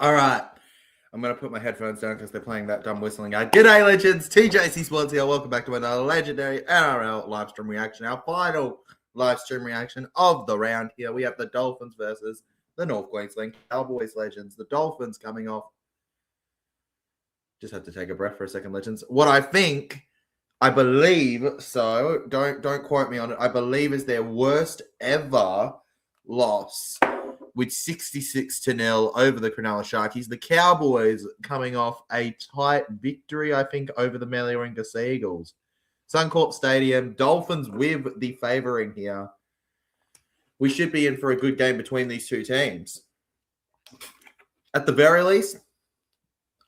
All right. I'm going to put my headphones down because they're playing that dumb whistling. G'day, legends. TJC Sports here. Welcome back to another legendary NRL live stream reaction. Our final live stream reaction of the round here. We have the Dolphins versus the North Queensland Cowboys, legends. The Dolphins coming off. Just had to take a breath for a second, legends. What I believe, so don't quote me on it, I believe is their worst ever loss with 66-0 over the Cronulla Sharkies. The Cowboys coming off a tight victory, I think, over the Mallawarringa Sea Eagles. Suncorp Stadium, Dolphins with the favouring here. We should be in for a good game between these two teams. At the very least,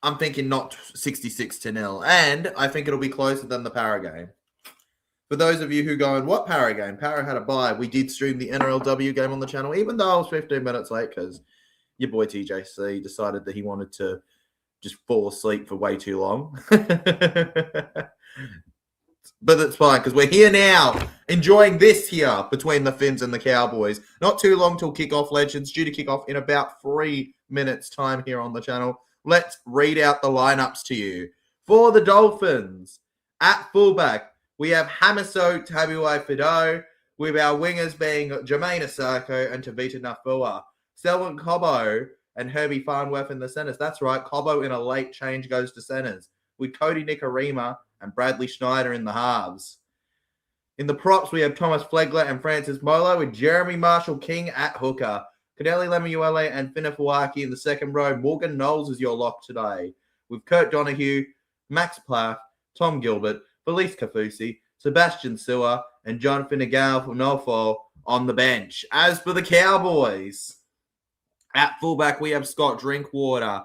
I'm thinking not 66-0, and I think it'll be closer than the Para game. For those of you who going, what Para game? Para had a bye. We did stream the NRLW game on the channel, even though I was 15 minutes late because your boy TJC decided that he wanted to just fall asleep for way too long. But it's fine because we're here now, enjoying this here between the Finns and the Cowboys. Not too long till kickoff, legends. Due to kick off in about 3 minutes' time here on the channel. Let's read out the lineups to you. For the Dolphins, at fullback, we have Hamiso Tabuai-Fidow, with our wingers being Jermaine Asako and Tavita Nafua. Selwyn Cobbo and Herbie Farnworth in the centres. That's right, Cobbo in a late change goes to centres, with Cody Nikorima and Bradley Schneider in the halves. In the props, we have Thomas Flegler and Francis Molo, with Jeremy Marshall-King at hooker. Kadeli Lemuele and Finafuaki in the second row. Morgan Knowles is your lock today, with Kurt Donahue, Max Plath, Tom Gilbert, Felice Kafusi, Sebastian Sewer, and John Finnegal from Norfolk on the bench. As for the Cowboys, at fullback, we have Scott Drinkwater,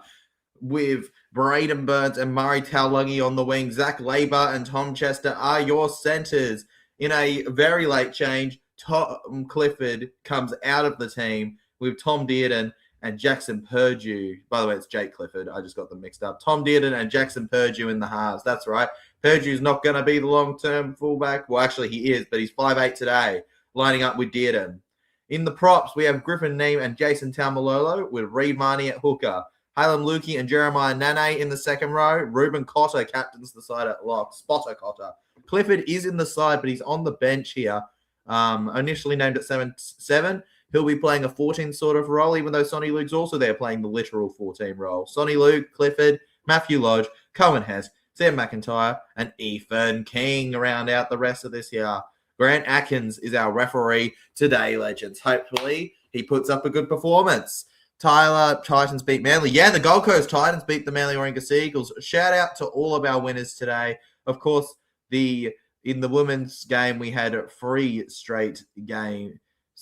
with Braden Burns and Murray Taulagi on the wing. Zach Labour and Tom Chester are your centres. In a very late change, Tom Clifford comes out of the team, with Tom Dearden and Jackson Purdue. By the way, it's Jake Clifford. I just got them mixed up. Tom Dearden and Jackson Purdue in the halves. That's right. Purdue's not going to be the long-term fullback. Well, actually, he is, but he's 5'8" today, lining up with Dearden. In the props, we have Griffin Neem and Jason Taumalolo, with Reed Marnie at hooker. Halem Lukey and Jeremiah Nane in the second row. Ruben Cotter captains the side at lock. Spotter Cotter. Clifford is in the side, but he's on the bench here. Initially named at 7'7". He'll be playing a 14 sort of role, even though Sonny Luke's also there playing the literal 14 role. Sonny Luke, Clifford, Matthew Lodge, Cohen Hess, Sam McIntyre, and Ethan King round out the rest of this year. Grant Atkins is our referee today, legends. Hopefully, he puts up a good performance. Tyler, Titans beat Manly. Yeah, the Gold Coast Titans beat the Mallawarringa Sea Eagles. Shout out to all of our winners today. Of course, in the women's game, we had 3 straight games.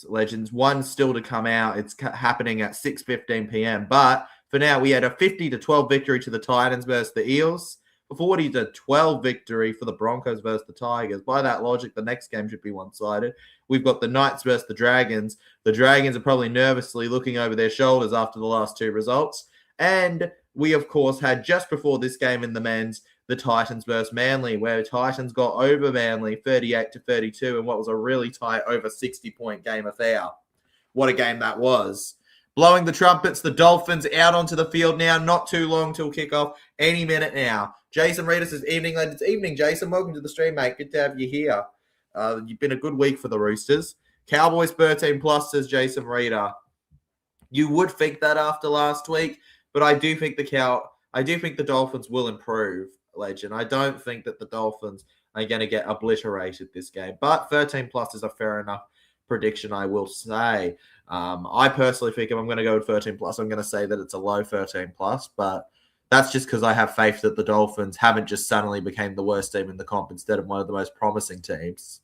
Legends, one still to come out. It's happening at 6:15 p.m. But for now, we had a 50-12 victory to the Titans versus the Eels, a 40-12 victory for the Broncos versus the Tigers. By that logic, the next game should be one-sided. We've got the Knights versus the Dragons. The Dragons are probably nervously looking over their shoulders after the last 2 results. And we, of course, had just before this game in the men's, the Titans versus Manly, where Titans got over Manly 38-32 in what was a really tight over 60-point game affair. What a game that was. Blowing the trumpets, the Dolphins out onto the field now. Not too long till kickoff. Any minute now. Jason Reeder says, evening, ladies. Evening, Jason. Welcome to the stream, mate. Good to have you here. You've been a good week for the Roosters. Cowboys 13+, says Jason Reeder. You would think that after last week, but I do think the Dolphins will improve. Legend. I don't think that the Dolphins are going to get obliterated this game, but 13+ is a fair enough prediction, I will say. I personally think if I'm going to go with 13+, I'm going to say that it's a low 13+, but that's just because I have faith that the Dolphins haven't just suddenly became the worst team in the comp instead of one of the most promising teams.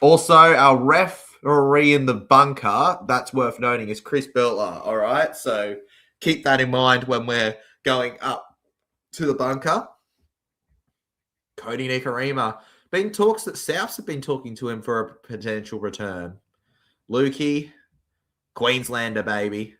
Also, our referee in the bunker, that's worth noting, is Chris Beltler, all right? So keep that in mind when we're going up to the bunker. Cody Nikorima. Been talks that Souths have been talking to him for a potential return. Lukey, Queenslander, baby.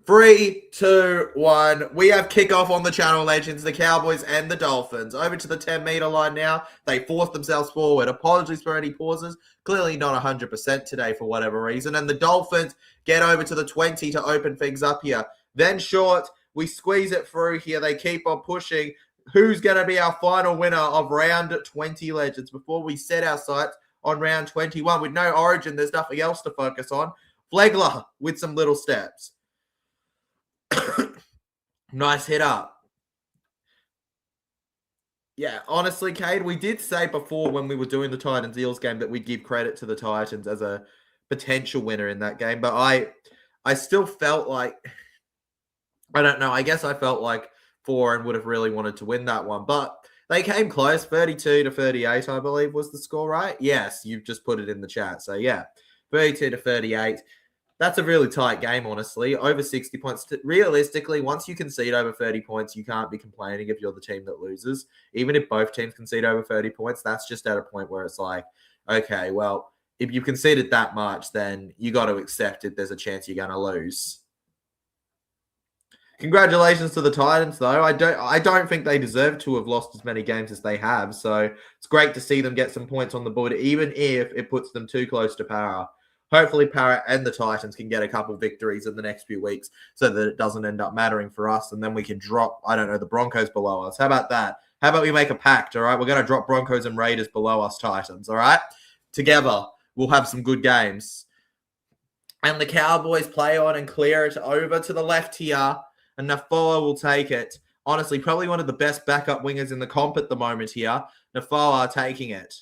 3, 2, 1. We have kickoff on the channel, legends, the Cowboys and the Dolphins. Over to the 10-meter line now. They forced themselves forward. Apologies for any pauses. Clearly not 100% today for whatever reason. And the Dolphins get over to the 20 to open things up here. then short. We squeeze it through here. They keep on pushing. Who's going to be our final winner of round 20, legends, before we set our sights on round 21? With no origin, there's nothing else to focus on. Flegler with some little steps. Nice hit up. Yeah, honestly, Cade, we did say before when we were doing the Titans-Eels game that we'd give credit to the Titans as a potential winner in that game. But I still felt like, I don't know, I guess I felt like Foreign would have really wanted to win that one. But they came close, 32-38, I believe was the score, right? Yes, you've just put it in the chat. So, yeah, 32-38. That's a really tight game, honestly. Over 60 points. Realistically, once you concede over 30 points, you can't be complaining if you're the team that loses. Even if both teams concede over 30 points, that's just at a point where it's like, okay, well, if you conceded that much, then you got to accept it. There's a chance you're going to lose. Congratulations to the Titans, though. I don't think they deserve to have lost as many games as they have. So it's great to see them get some points on the board, even if it puts them too close to Para. Hopefully, Para and the Titans can get a couple victories in the next few weeks so that it doesn't end up mattering for us, and then we can drop, I don't know, the Broncos below us. How about that? How about we make a pact, all right? We're going to drop Broncos and Raiders below us Titans, all right? Together, we'll have some good games. And the Cowboys play on and clear it over to the left here, and Nafoa will take it. Honestly, probably one of the best backup wingers in the comp at the moment here. Nafoa taking it.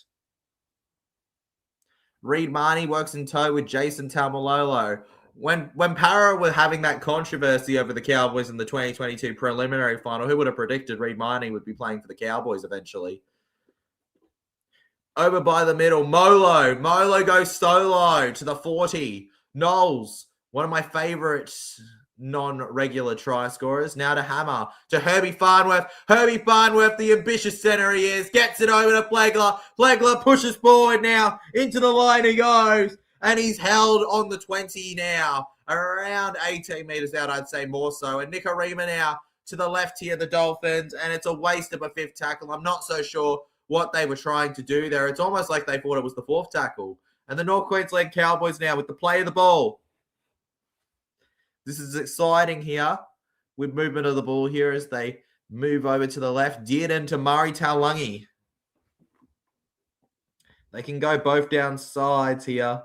Reed Marnie works in tow with Jason Taumalolo. When Para were having that controversy over the Cowboys in the 2022 preliminary final, who would have predicted Reed Marnie would be playing for the Cowboys eventually? Over by the middle, Molo. Molo goes solo to the 40. Knowles, one of my favorites non-regular try scorers. Now to Hammer, to Herbie Farnworth. Herbie Farnworth, the ambitious center he is, gets it over to Flegler. Flegler pushes forward now. Into the line he goes. And he's held on the 20 now. Around 18 meters out, I'd say more so. And Nicarima now to the left here, the Dolphins. And it's a waste of a fifth tackle. I'm not so sure what they were trying to do there. It's almost like they thought it was the fourth tackle. And the North Queensland Cowboys now with the play of the ball. This is exciting here with movement of the ball here as they move over to the left. Dearden to Murray Taulungi. They can go both down sides here.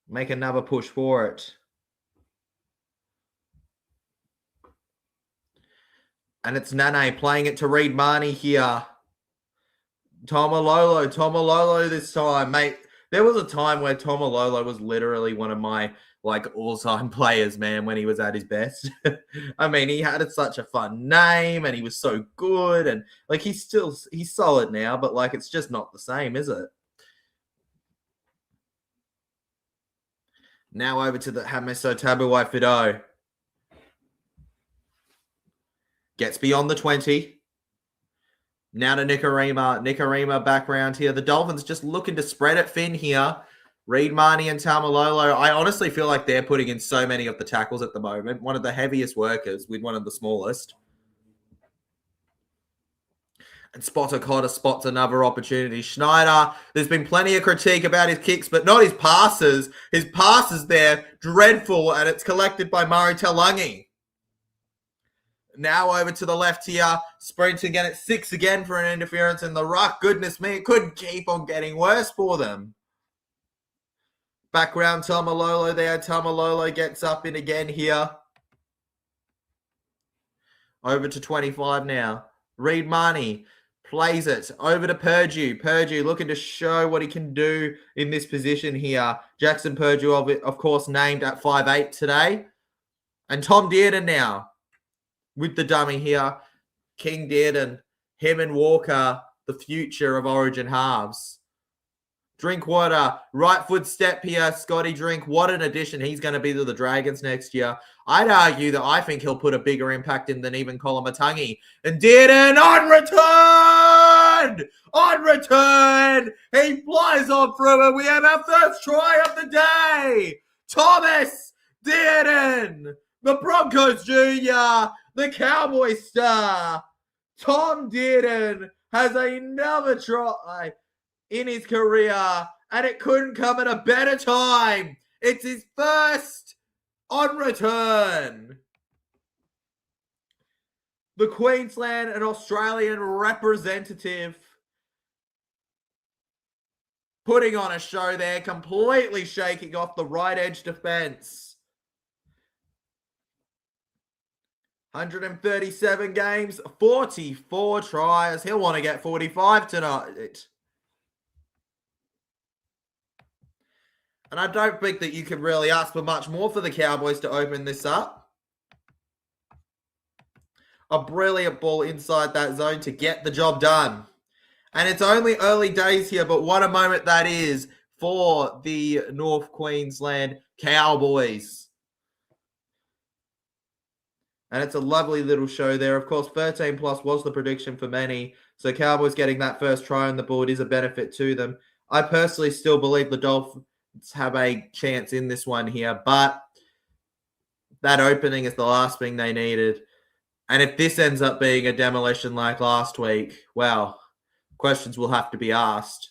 Make another push for it. And it's Nane playing it to Reed Marnie here. Tomalolo this time, mate. There was a time where Tomalolo was literally one of my all-time players, man, when he was at his best. I mean, he had such a fun name and he was so good, and he's solid now, but it's just not the same, is it? Now over to the Hamiso Tabuai Fido. Gets beyond the 20. Now to Nicarima. Nicarima back around here. The Dolphins just looking to spread it thin here. Reed Marnie and Taumalolo. I honestly feel like they're putting in so many of the tackles at the moment. One of the heaviest workers with one of the smallest. And Spotter Cotter spots another opportunity. Schneider, there's been plenty of critique about his kicks, but not his passes. His passes there, dreadful, and it's collected by Murray Taulungi. Now over to the left here. Sprinting again at 6 again for an interference in the ruck. Goodness me, it couldn't keep on getting worse for them. Background Tomalolo there. Tomalolo gets up in again here. Over to 25 now. Reed Marnie plays it over to Purdue. Purdue looking to show what he can do in this position here. Jackson Purdue, of course, named at 5'8" today. And Tom Dearden now. With the dummy here, King Dearden, him and Walker, the future of Origin halves. Drinkwater, right foot step here, Scotty Drink. What an addition he's going to be to the Dragons next year. I'd argue that I think he'll put a bigger impact in than even Kolomatangi. And Dearden on return! On return! He flies on through it. We have our first try of the day. Thomas Dearden, the Broncos Jr., the Cowboy star, Tom Dearden, has another try in his career, and it couldn't come at a better time. It's his first On return, the Queensland and Australian representative putting on a show there, completely shaking off the right edge defense. 137 games, 44 tries. He'll want to get 45 tonight. And I don't think that you can really ask for much more for the Cowboys to open this up. A brilliant ball inside that zone to get the job done. And it's only early days here, but what a moment that is for the North Queensland Cowboys. And it's a lovely little show there. Of course, 13 plus was the prediction for many. So Cowboys getting that first try on the board is a benefit to them. I personally still believe the Dolphins have a chance in this one here, but that opening is the last thing they needed. And if this ends up being a demolition like last week, well, questions will have to be asked.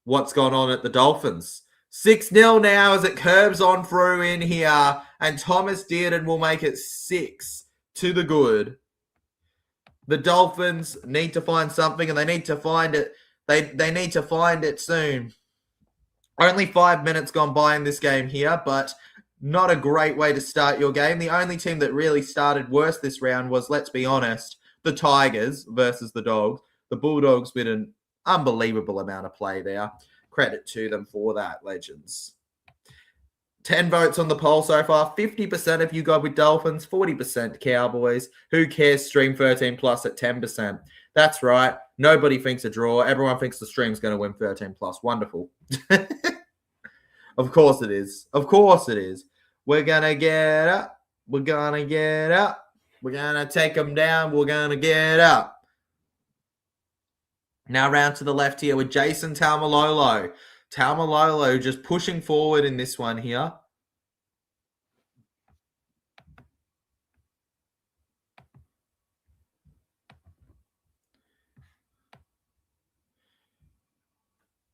What's gone on at the Dolphins? 6-0 now as it curbs on through in here, and Thomas Dearden will make it 6 to the good. The Dolphins need to find something, and they need to find it. They need to find it soon. Only 5 minutes gone by in this game here, but not a great way to start your game. The only team that really started worse this round was, let's be honest, the Tigers versus the Dogs. The Bulldogs with an unbelievable amount of play there. Credit to them for that, legends. 10 votes on the poll so far. 50% of you go with Dolphins, 40% Cowboys. Who cares? Stream 13 plus at 10%. That's right. Nobody thinks a draw. Everyone thinks the stream's going to win 13 plus. Wonderful. Of course it is. Of course it is. We're going to get up. We're going to get up. We're going to take them down. We're going to get up. Now round to the left here with Jason Taumalolo. Taumalolo just pushing forward in this one here.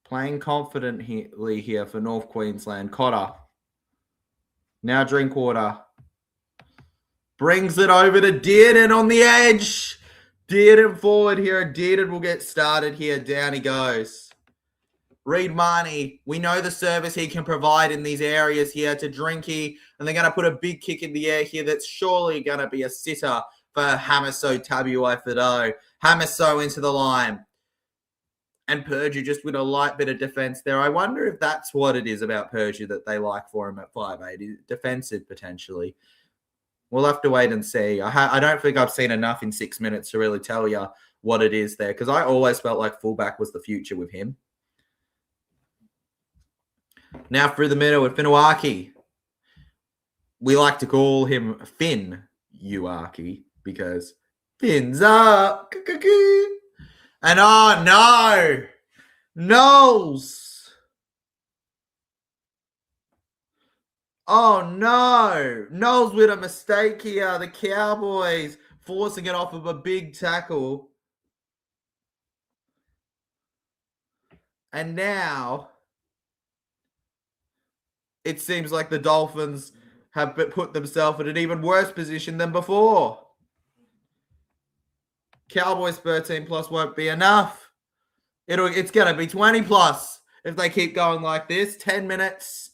Playing confidently here for North Queensland. Cotter. Now Drinkwater. Brings it over to Dearden on the edge. Dearden forward here. Dearden will get started here. Down he goes. Reed Marnie. We know the service he can provide in these areas here to Drinky. And they're going to put a big kick in the air here. That's surely going to be a sitter for Hamiso Tabuai-Fidow. Hamiso into the line. And Purdue just with a light bit of defense there. I wonder if that's what it is about Purdue that they like for him at 5'8". Defensive, potentially. We'll have to wait and see. I don't think I've seen enough in 6 minutes to really tell you what it is there, because I always felt like fullback was the future with him. Now through the middle with Finuaki. We like to call him Finn Uaki because fins up. And oh no, Knowles. Oh no, Knowles with a mistake here. The Cowboys forcing it off of a big tackle. And now it seems like the Dolphins have put themselves in an even worse position than before. Cowboys 13 plus won't be enough. It's going to be 20 plus if they keep going like this. 10 minutes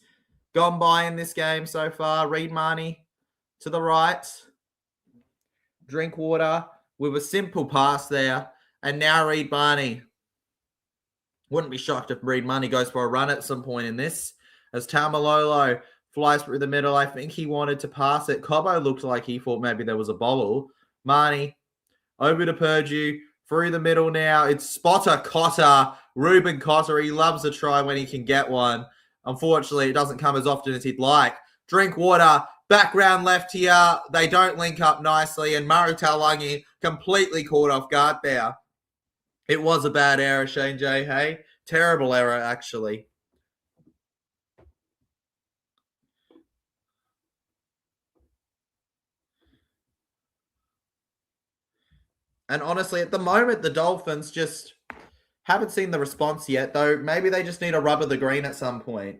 gone by in this game so far. Reed Marnie to the right. Drinkwater with a simple pass there. And now Reed Marnie. Wouldn't be shocked if Reed Marnie goes for a run at some point in this. As Taumalolo flies through the middle, I think he wanted to pass it. Cobbo looked like he thought maybe there was a bobble. Marnie over to Purdue. Through the middle now. It's Spotter Cotter. Ruben Cotter. He loves a try when he can get one. Unfortunately, it doesn't come as often as he'd like. Drinkwater. Background left here. They don't link up nicely. And Murray Taulagi completely caught off guard there. It was a bad error, Shane J. Hey. Terrible error, actually. And honestly, at the moment, the Dolphins just haven't seen the response yet, though maybe they just need a rub of the green at some point.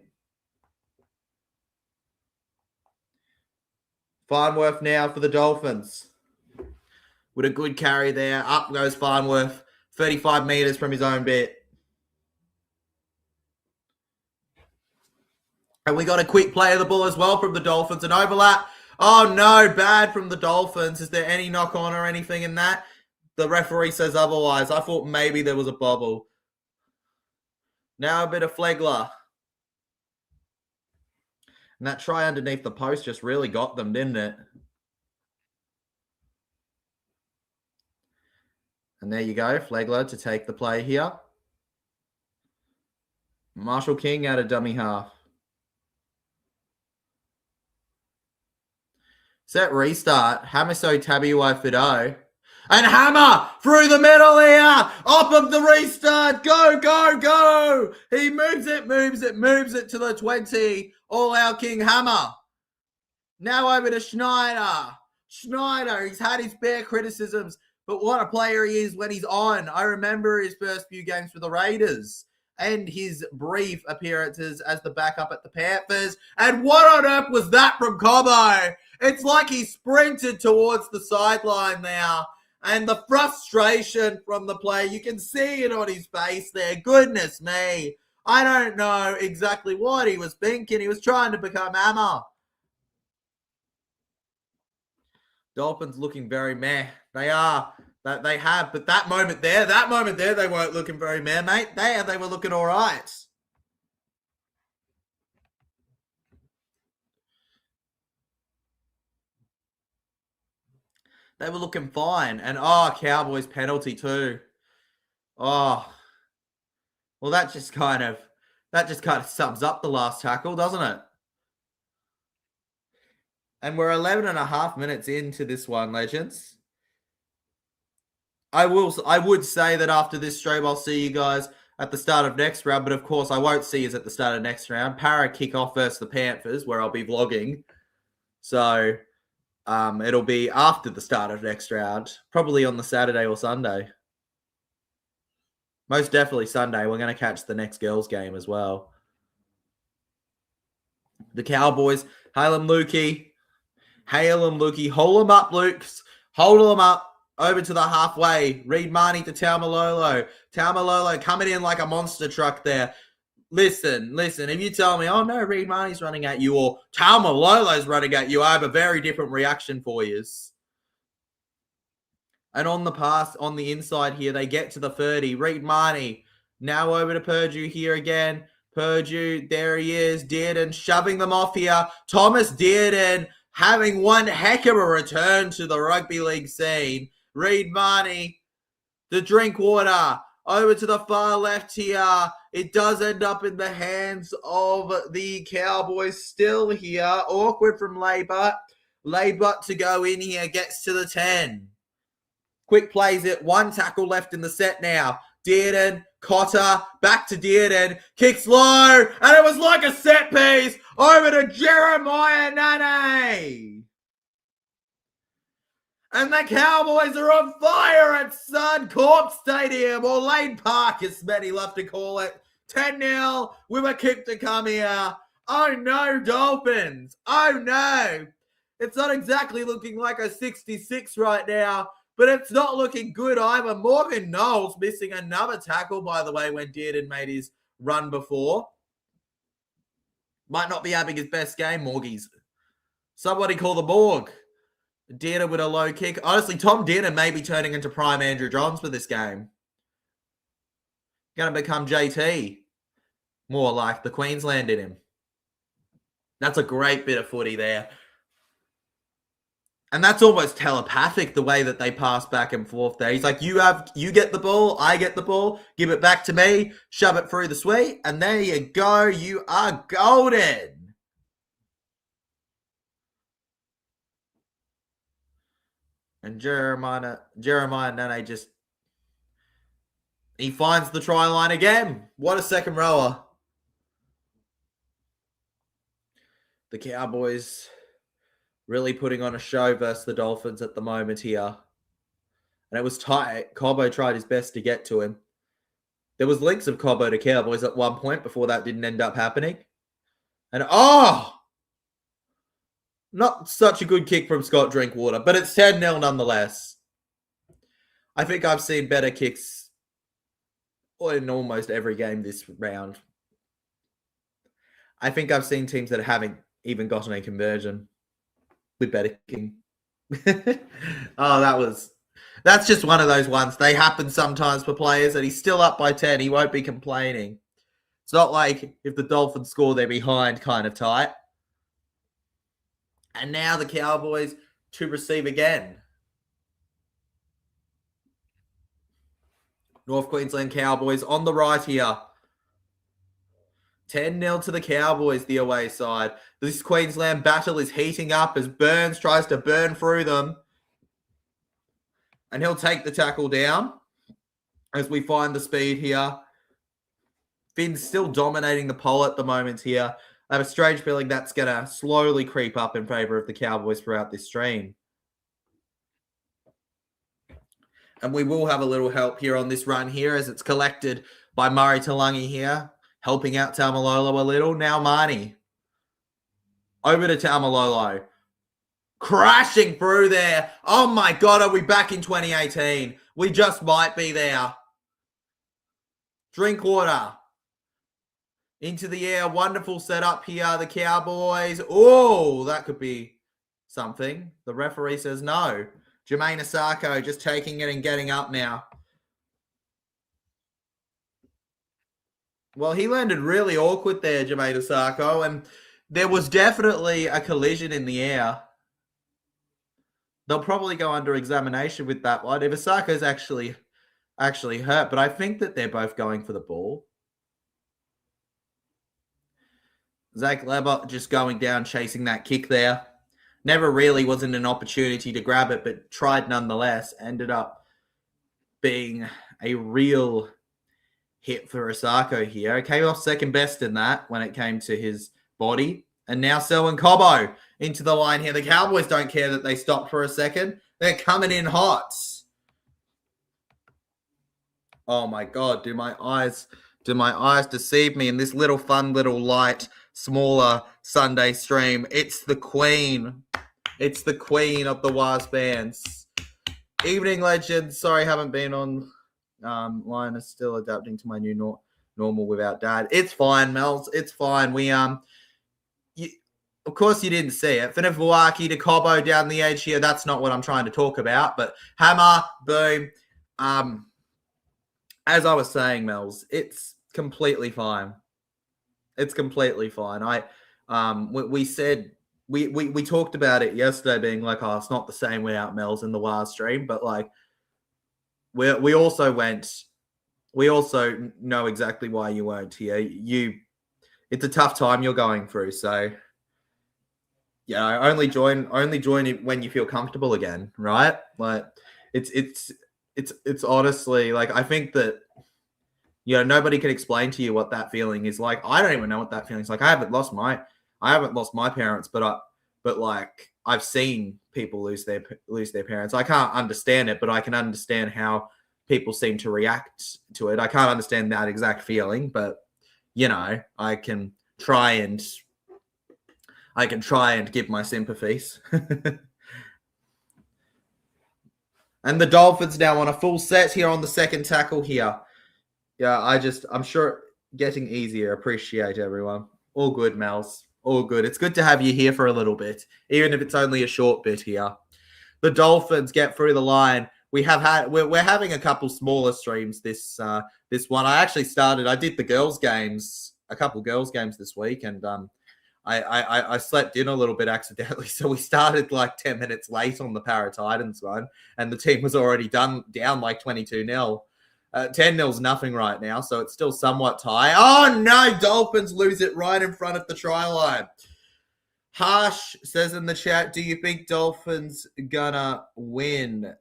Farnworth now for the Dolphins. With a good carry there. Up goes Farnworth. 35 metres from his own bit. And we got a quick play of the ball as well from the Dolphins. An overlap. Oh, no. Bad from the Dolphins. Is there any knock on or anything in that? The referee says otherwise. I thought maybe there was a bobble. Now a bit of Flegler. And that try underneath the post just really got them, didn't it? And there you go. Flegler to take the play here. Marshall King out of dummy half. Set restart. Hamiso Tabiwai Fido. And Hammer through the middle here. Up of the restart. Go, go, go. He moves it to the 20. All our King Hammer. Now over to Schneider. Schneider, he's had his fair criticisms, but what a player he is when he's on. I remember his first few games for the Raiders and his brief appearances as the backup at the Panthers. And what on earth was that from Cobbo? It's like he sprinted towards the sideline now. And the frustration from the play, you can see it on his face there. Goodness me. I don't know exactly what he was thinking. He was trying to become Hammer. Dolphins looking very meh. They are. They have. But that moment there, they weren't looking very meh, mate. They were looking all right. They were looking fine. And, Cowboys penalty too. Oh. Well, that just kind of sums up the last tackle, doesn't it? And we're 11 and a half minutes into this one, legends. I would say that after this stream, I'll see you guys at the start of next round. But, of course, I won't see you at the start of next round. Para kick off versus the Panthers, where I'll be vlogging. So... it'll be after the start of next round, probably on the Saturday or Sunday. Most definitely Sunday. We're going to catch the next girls' game as well. The Cowboys, Hail them Lukey, hold them up, Lukes, hold them up over to the halfway. Reed Marnie to Taumalolo. Taumalolo coming in like a monster truck there. Listen, if you tell me, oh no, Reed Marnie's running at you or Taumalolo's running at you, I have a very different reaction for you. And on the pass, on the inside here, they get to the 30. Reed Marnie, now over to Purdue here again. Purdue, there he is. Dearden shoving them off here. Thomas Dearden having one heck of a return to the rugby league scene. Reed Marnie, the Drinkwater, over to the far left here. It does end up in the hands of the Cowboys still here. Awkward from Laybutt. Laybutt to go in here, gets to the 10. Quick plays it. One tackle left in the set now. Dearden, Cotter, back to Dearden. Kicks low, and it was like a set piece. Over to Jeremiah Nane. And the Cowboys are on fire at Suncorp Stadium, or Lane Park, as many love to call it. 10-0 with a kick to come here. Oh no, Dolphins. Oh no. It's not exactly looking like a 66 right now, but it's not looking good either. Morgan Knowles missing another tackle, by the way, when Dearden made his run before. Might not be having his best game, Morgies. Somebody call the morgue. Dearden with a low kick. Honestly, Tom Dearden may be turning into prime Andrew Johns for this game. Going to become JT. More like the Queensland in him. That's a great bit of footy there. And that's almost telepathic, the way that they pass back and forth there. He's like, you get the ball, I get the ball, give it back to me, shove it through the sweet, and there you go. You are golden. And Jeremiah Nane just, he finds the try line again. What a second rower. The Cowboys really putting on a show versus the Dolphins at the moment here. And it was tight. Cobbo tried his best to get to him. There was links of Cobbo to Cowboys at one point before that didn't end up happening. And Not such a good kick from Scott Drinkwater, but it's 10-0 nonetheless. I think I've seen better kicks in almost every game this round. I think I've seen teams that haven't even gotten a conversion with better kicking. That's just one of those ones. They happen sometimes for players, and he's still up by 10. He won't be complaining. It's not like if the Dolphins score, they're behind kind of tight. And now the Cowboys to receive again. North Queensland Cowboys on the right here. 10-0 to the Cowboys, the away side. This Queensland battle is heating up as Burns tries to burn through them. And he'll take the tackle down as we find the speed here. Finn's still dominating the pole at the moment here. I have a strange feeling that's going to slowly creep up in favour of the Cowboys throughout this stream. And we will have a little help here on this run here as it's collected by Murray Talangi here, helping out Taumalolo a little. Now Marnie. Over to Taumalolo. Crashing through there. Oh my God, are we back in 2018? We just might be there. Drinkwater. Into the air. Wonderful setup here. The Cowboys. Oh, that could be something. The referee says no. Jermaine Asako just taking it and getting up now. Well, he landed really awkward there, Jermaine Asako, and there was definitely a collision in the air. They'll probably go under examination with that one. If Asako's actually hurt, but I think that they're both going for the ball. Zach Leber just going down, chasing that kick there. Never really wasn't an opportunity to grab it, but tried nonetheless. Ended up being a real hit for Asako here. Came off second best in that when it came to his body. And now Selwyn Cobbo into the line here. The Cowboys don't care that they stopped for a second. They're coming in hot. Oh my God, do my eyes deceive me in this little fun, little light, smaller Sunday stream? It's the queen. It's the queen of the Wasp bands. Evening legends. Sorry, haven't been on line. Is still adapting to my new normal without Dad. It's fine, Mels. It's fine. We of course you didn't see it. Finavawaki to Cobbo down the edge here. That's not what I'm trying to talk about. But hammer, boom. As I was saying, Mels, it's completely fine. It's completely fine. We said we talked about it yesterday, being like, oh, it's not the same without Mels in the WAR stream, but like we also know exactly why you weren't here. It's a tough time you're going through, so yeah, only join it when you feel comfortable again, right? Like it's honestly like, I think that, you know, nobody can explain to you what that feeling is like. I don't even know what that feeling is like. I haven't lost my parents, but like I've seen people lose their parents. I can't understand it, but I can understand how people seem to react to it. I can't understand that exact feeling, but you know, I can try and give my sympathies. And the Dolphins now on a full set here on the second tackle here. Yeah, I'm sure getting easier. Appreciate everyone. All good, Mels. All good. It's good to have you here for a little bit, even if it's only a short bit here. The Dolphins get through the line. We're having a couple smaller streams this one. I did the girls' games, a couple girls' games this week, and I slept in a little bit accidentally, so we started like 10 minutes late on the Para Titans one, and the team was already down like 22-0. 10-0's nothing right now, so it's still somewhat tight. Oh no, Dolphins lose it right in front of the try line. Harsh says in the chat, do you think Dolphins gonna win?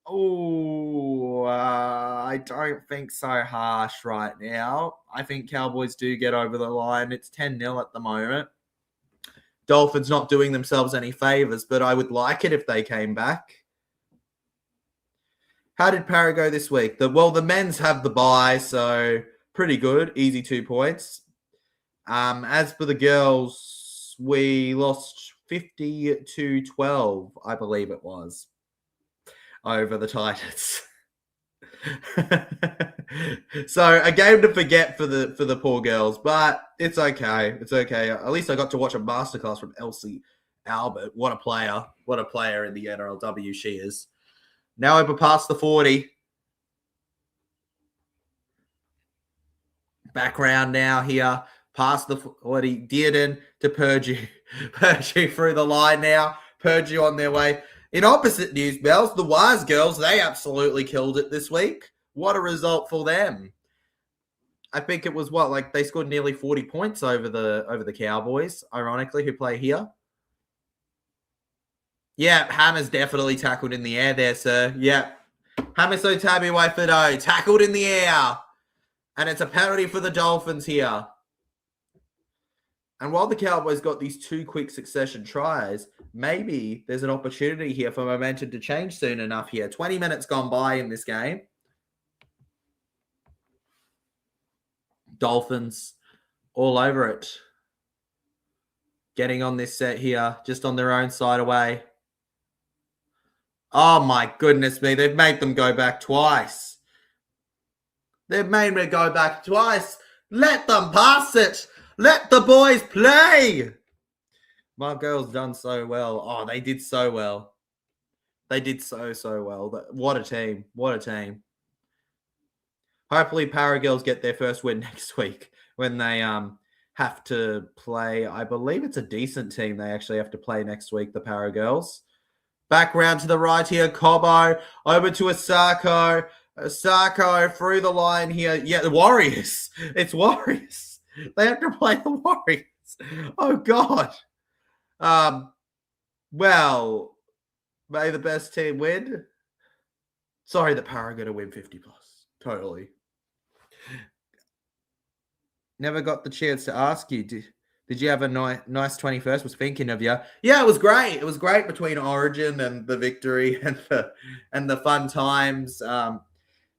Oh, I don't think so, Harsh, right now. I think Cowboys do get over the line. It's 10-0 at the moment. Dolphins not doing themselves any favors, but I would like it if they came back. How did Para go this week? The men's have the bye, so pretty good. Easy 2 points. As for the girls, we lost 50-12, I believe it was, over the Titans. So a game to forget for the poor girls, but it's okay. It's okay. At least I got to watch a masterclass from Elsie Albert. What a player! What a player in the NRLW she is. Now over past the 40. Background now here. Past the 40. Dearden to Purdue. Purdue through the line now. Purdue on their way. In opposite news, Bells, the Wise Girls, they absolutely killed it this week. What a result for them. I think it was they scored nearly 40 points over the Cowboys, ironically, who play here. Yeah, Hammer's definitely tackled in the air there, sir. Yeah. Hammer so tabby Waifido, tackled in the air. And it's a penalty for the Dolphins here. And while the Cowboys got these 2 quick succession tries, maybe there's an opportunity here for momentum to change soon enough here. 20 minutes gone by in this game. Dolphins all over it. Getting on this set here, just on their own side away. Oh my goodness me, they've made them go back twice. They've made me go back twice. Let them pass it. Let the boys play. My girls done so well. Oh, they did so well. They did so well. What a team. What a team. Hopefully Paragirls get their first win next week when they have to play. I believe it's a decent team they actually have to play next week, the Paragirls. Back round to the right here. Cobbo over to Asako. Asako through the line here. Yeah, the Warriors. It's Warriors. They have to play the Warriors. Oh, God. Well, may the best team win. Sorry, the Para are going to win 50+. Totally. Never got the chance to ask you. Did you have a nice 21st? Was thinking of you. Yeah, it was great. It was great between Origin and the victory and the fun times.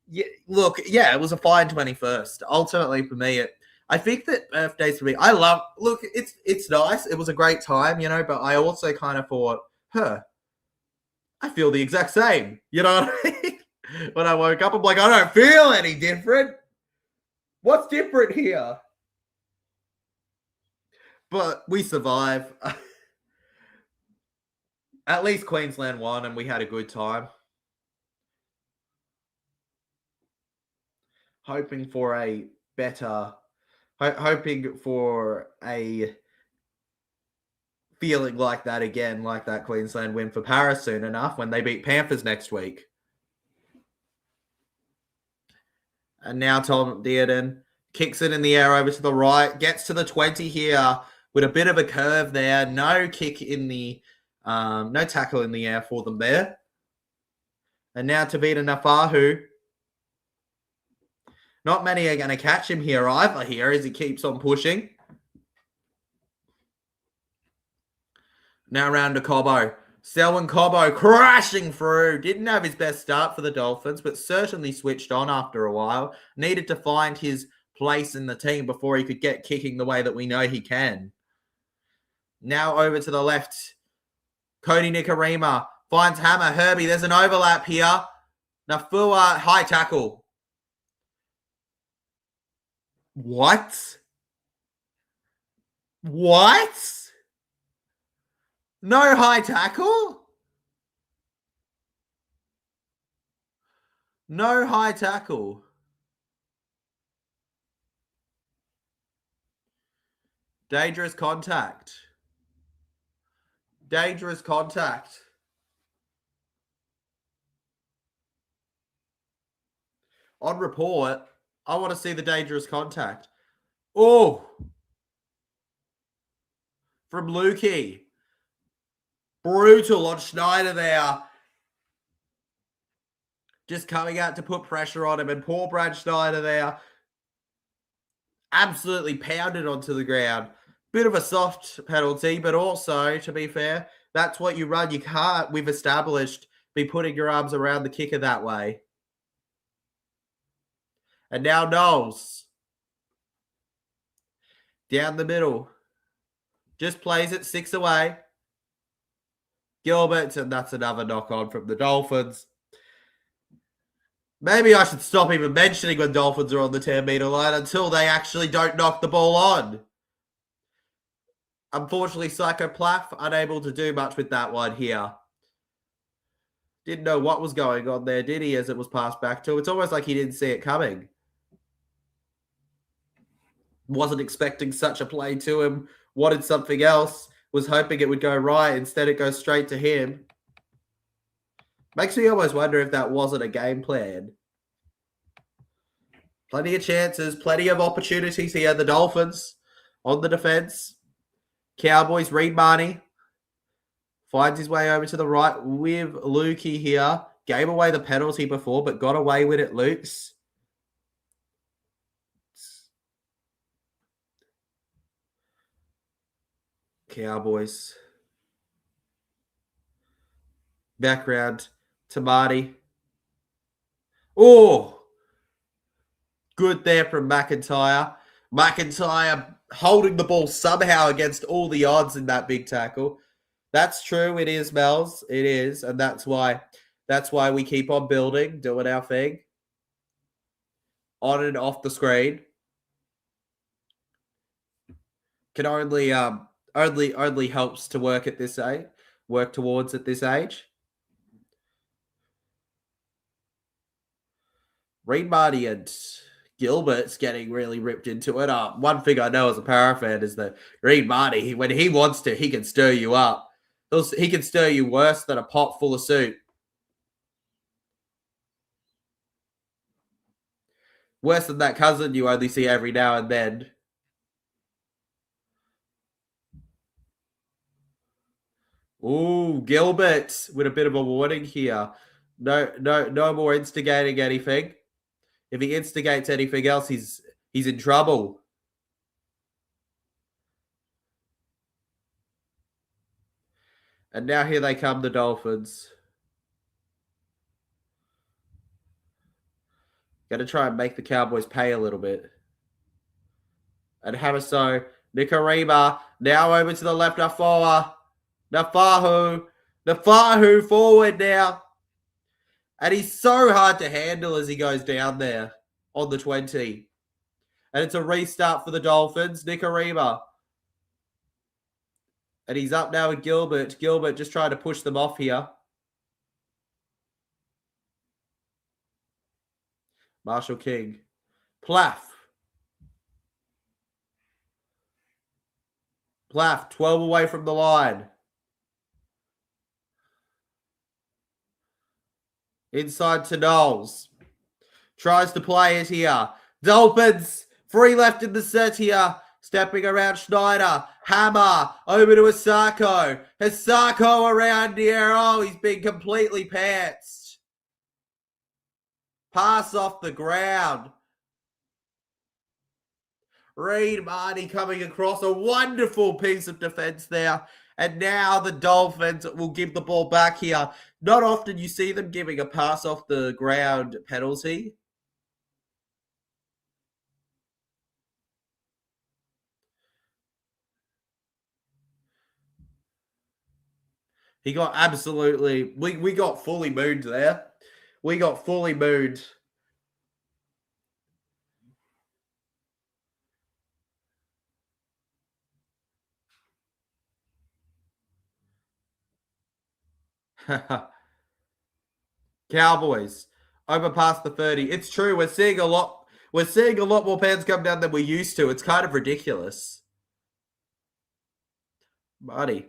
Yeah, look, yeah, it was a fine 21st. Ultimately, for me, I think that birthdays for me, it's nice. It was a great time, but I also kind of thought, I feel the exact same. You know what I mean? When I woke up, I'm like, I don't feel any different. What's different here? But we survive. At least Queensland won and we had a good time. Hoping for a feeling like that again, like that Queensland win for Paris soon enough when they beat Panthers next week. And now Tom Dearden kicks it in the air over to the right, gets to the 20 here with a bit of a curve there. No kick in the, no tackle in the air for them there. And now Tavita Nafahu. Not many are going to catch him here either here as he keeps on pushing. Now round to Cobbo. Selwyn Cobbo crashing through. Didn't have his best start for the Dolphins, but certainly switched on after a while. Needed to find his place in the team before he could get kicking the way that we know he can. Now over to the left. Cody Nikarima finds Hammer. Herbie, there's an overlap here. Nafua, high tackle. What? No high tackle? No high tackle. Dangerous contact. Dangerous contact. On report, I want to see the dangerous contact. Oh. From Lukey. Brutal on Schneider there. Just coming out to put pressure on him. And poor Brad Schneider there. Absolutely pounded onto the ground. Bit of a soft penalty, but also, to be fair, that's what you run. You can't, we've established, be putting your arms around the kicker that way. And now Knowles. Down the middle. Just plays it 6 away. Gilbert, and that's another knock-on from the Dolphins. Maybe I should stop even mentioning when Dolphins are on the 10-meter line until they actually don't knock the ball on. Unfortunately, Psycho Plath unable to do much with that one here. Didn't know what was going on there, did he, as it was passed back to him? It's almost like he didn't see it coming. Wasn't expecting such a play to him. Wanted something else. Was hoping it would go right. Instead, it goes straight to him. Makes me almost wonder if that wasn't a game plan. Plenty of chances. Plenty of opportunities here. The Dolphins on the defense. Cowboys, Reed Marnie. Finds his way over to the right with Lukey here. Gave away the penalty before, but got away with it, Lukes. Cowboys. Background to Marty. Oh! Good there from McIntyre. McIntyre holding the ball somehow against all the odds in that big tackle. That's true. It is, Mel's. It is. And that's why we keep on building, doing our thing. On and off the screen. Can only helps to work at this age. Work towards at this age. Reed Marty and Gilbert's getting really ripped into it. One thing I know as a Para fan is that Reed Marty, when he wants to, he can stir you up. He can stir you worse than a pot full of soup. Worse than that cousin you only see every now and then. Ooh, Gilbert with a bit of a warning here. No more instigating anything. If he instigates anything else, he's in trouble. And now here they come, the Dolphins. Going to try and make the Cowboys pay a little bit. And Hamaso, Nikarima, now over to the left, Nafahu forward now. And he's so hard to handle as he goes down there on the 20. And it's a restart for the Dolphins. Nikarima. And he's up now with Gilbert. Gilbert just trying to push them off here. Marshall King. Plath, 12 away from the line. Inside to Knowles. Tries to play it here. Dolphins, 3 left in the set here. Stepping around Schneider. Hammer over to Asako. Asako around here. Oh, he's been completely pantsed. Pass off the ground. Reed Marty coming across. A wonderful piece of defense there. And now the Dolphins will give the ball back here. Not often you see them giving a pass off the ground penalty. He got absolutely... We got fully mooned there. We got fully mooned. Cowboys over past the 30. It's true. We're seeing a lot more pans come down than we used to. It's kind of ridiculous. Marty.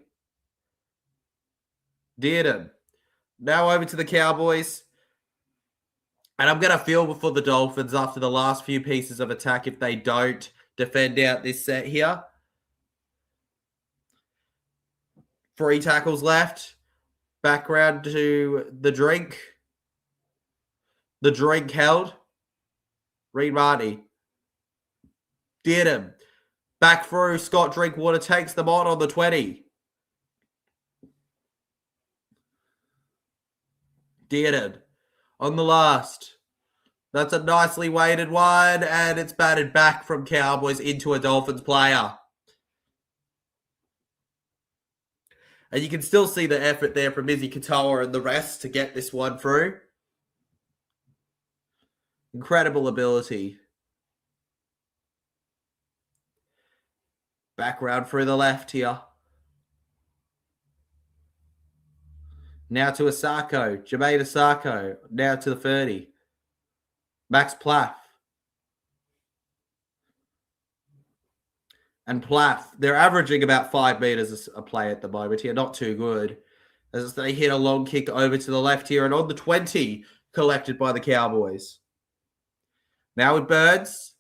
Dearden. Now over to the Cowboys. And I'm going to feel for the Dolphins after the last few pieces of attack if they don't defend out this set here. 3 tackles left. Background to the drink. The drink held. Reed Marty. Did him. Back through. Scott Drinkwater takes them on the 20. Did it. On the last. That's a nicely weighted one. And it's batted back from Cowboys into a Dolphins player. And you can still see the effort there from Izzy Katoa and the rest to get this one through. Incredible ability. Back round through the left here. Now to Asako. Jermaine Asako. Now to the 30. Max Plath. And Plath, they're averaging about 5 meters a play at the moment here. Not too good. As they hit a long kick over to the left here. And on the 20, collected by the Cowboys. Now with Burns.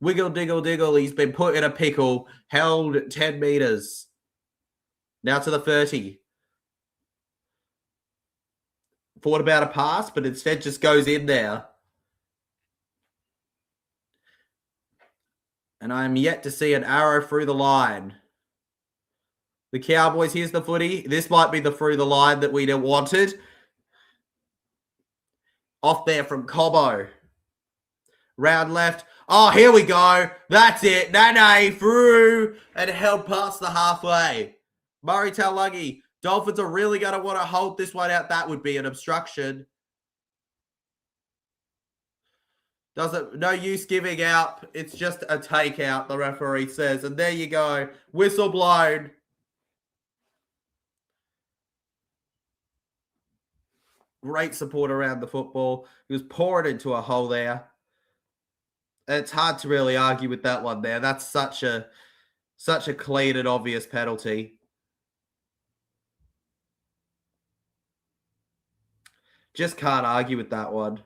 Wiggle, diggle, diggle. He's been put in a pickle. Held 10 meters. Now to the 30. Thought about a pass, but instead just goes in there. And I am yet to see an arrow through the line. The Cowboys, here's the footy. This might be the through the line that we wanted. Off there from Cobo. Round left. Oh, here we go. That's it. Nane through and held past the halfway. Murray Taulagi. Dolphins are really going to want to hold this one out. That would be an obstruction. No use giving out. It's just a takeout, the referee says. And there you go. Whistle blown. Great support around the football. He was pouring into a hole there. It's hard to really argue with that one there. That's such a clean and obvious penalty. Just can't argue with that one.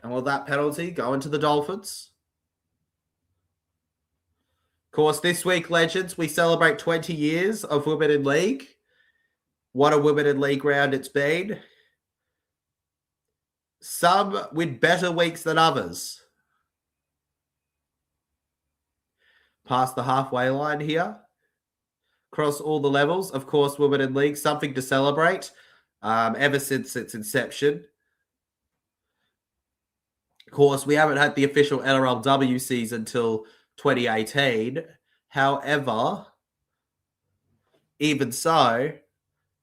And will that penalty go into the Dolphins? Of course, this week, legends, we celebrate 20 years of Women in League. What a Women in League round it's been. Some with better weeks than others. Past the halfway line here. Across all the levels. Of course, Women in League, something to celebrate. Ever since its inception. Of course, we haven't had the official NRLW season until 2018. However, even so,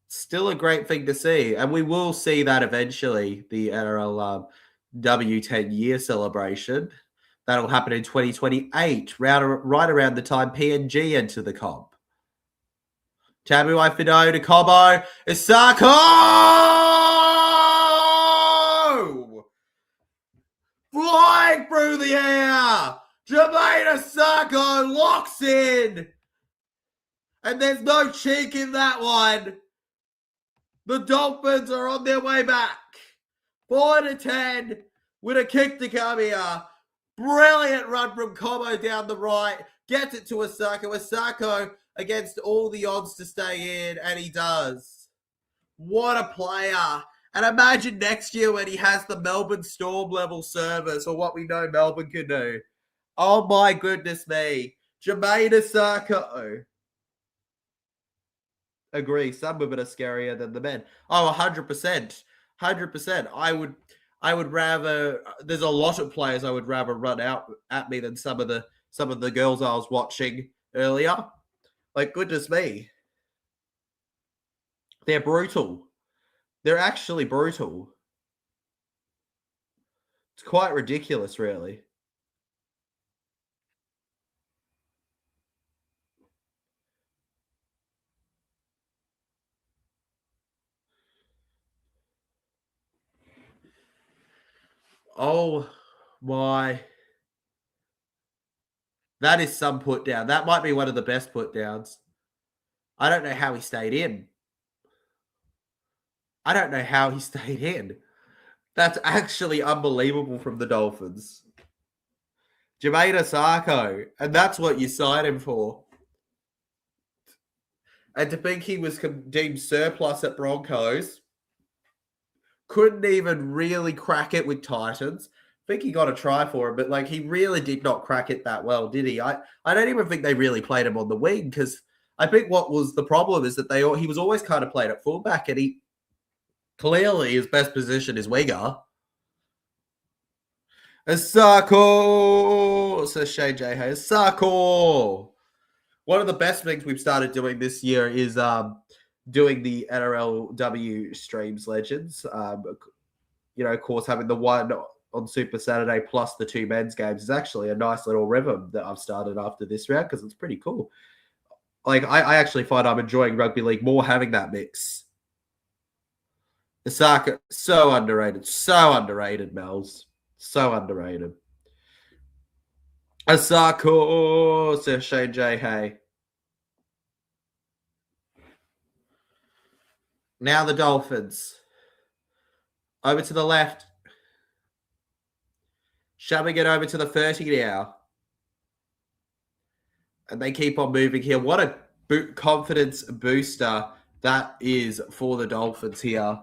still a great thing to see. And we will see that eventually, the NRL W 10-year celebration. That'll happen in 2028, right around the time PNG enter the comp. Tabuai Fido to Cobo. Isako! Flying through the air! Jermaine Isako locks in! And there's no cheek in that one. The Dolphins are on their way back. 4-10 with a kick to come here. Brilliant run from Cobo down the right. Gets it to Isako. Isako against all the odds to stay in, and he does. What a player. And imagine next year when he has the Melbourne Storm level service, or what we know Melbourne can do. Oh my goodness me. Jermaine Isako. Agree. Some women are scarier than the men. Oh, 100%. 100%. I would rather, there's a lot of players I would rather run out at me than some of the girls I was watching earlier. Like, goodness me. They're brutal. They're actually brutal. It's quite ridiculous, really. Oh, my. That is some put down. That might be one of the best put downs. I don't know how he stayed in. I don't know how he stayed in. That's actually unbelievable from the Dolphins. Jermaine Isako. And that's what you sign him for. And to think he was deemed surplus at Broncos. Couldn't even really crack it with Titans. I think he got a try for him, but like he really did not crack it that well, did he? I don't even think they really played him on the wing, because I think what was the problem is that he was always kind of played at fullback, and he clearly his best position is winger. Isako, says Shane J. Hayes. Isako. one of the best things we've started doing this year is doing the NRLW streams legends. Of course, having the one on Super Saturday plus the two men's games is actually a nice little rhythm that I've started after this round because it's pretty cool. Like, I actually find I'm enjoying rugby league more having that mix. Osaka, so underrated, Mels. So underrated. Osaka, says Shane J. Hay. Now the Dolphins. Over to the left. Shoving it over to the 30 now. And they keep on moving here. What a confidence booster that is for the Dolphins here.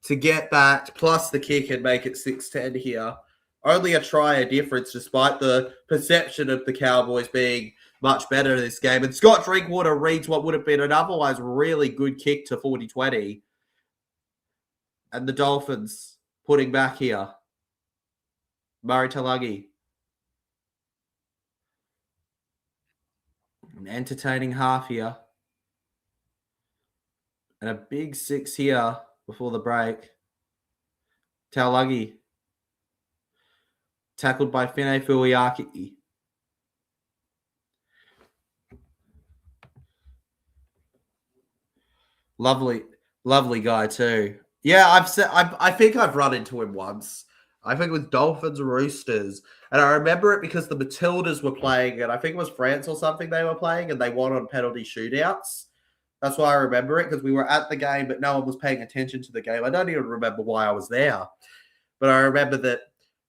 To get that, plus the kick and make it 6-10 here. Only a try a difference, despite the perception of the Cowboys being much better in this game. And Scott Drinkwater reads what would have been an otherwise really good kick to 40-20. And the Dolphins putting back here. Murray Talagi. An entertaining half here. And a big 6 here before the break. Talagi. Tackled by Fine Fuiaki. Lovely guy too. Yeah, I think I've run into him once. I think it was Dolphins Roosters. And I remember it because the Matildas were playing, and I think it was France or something they were playing, and they won on penalty shootouts. That's why I remember it, because we were at the game, but no one was paying attention to the game. I don't even remember why I was there. But I remember that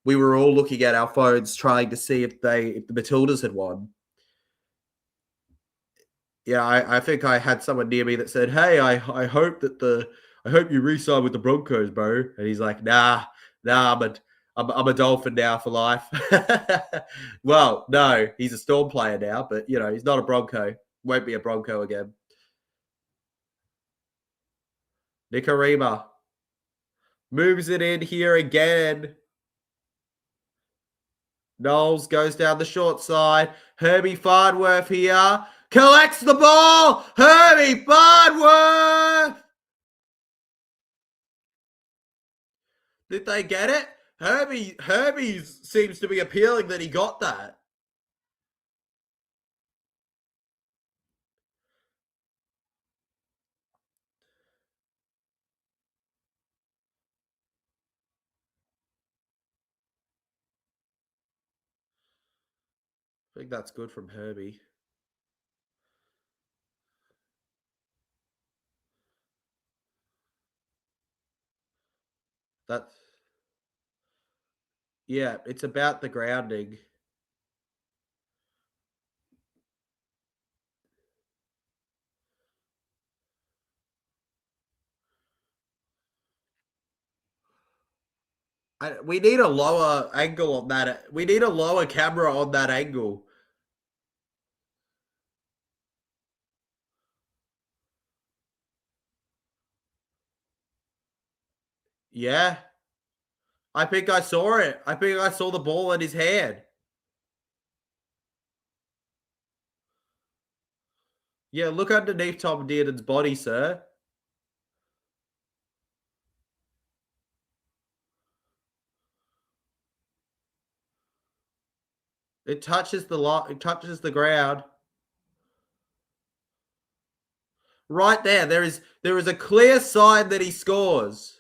we were all looking at our phones trying to see if the Matildas had won. Yeah, I think I had someone near me that said, "Hey, I hope you re-sign with the Broncos, bro." And he's like, "Nah, I'm a Dolphin now for life." Well, no, he's a Storm player now, but he's not a Bronco. Won't be a Bronco again. Nicarima moves it in here again. Knowles goes down the short side. Herbie Farnworth here. Collects the ball. Herbie Farnworth. Did they get it? Herbie seems to be appealing that he got that. I think that's good from Herbie. Yeah, it's about the grounding. We need a lower angle on that. We need a lower camera on that angle. Yeah. I think I saw it. I think I saw the ball in his hand. Yeah, look underneath Tom Dearden's body, sir. It touches the ground. Right there. There is a clear sign that he scores.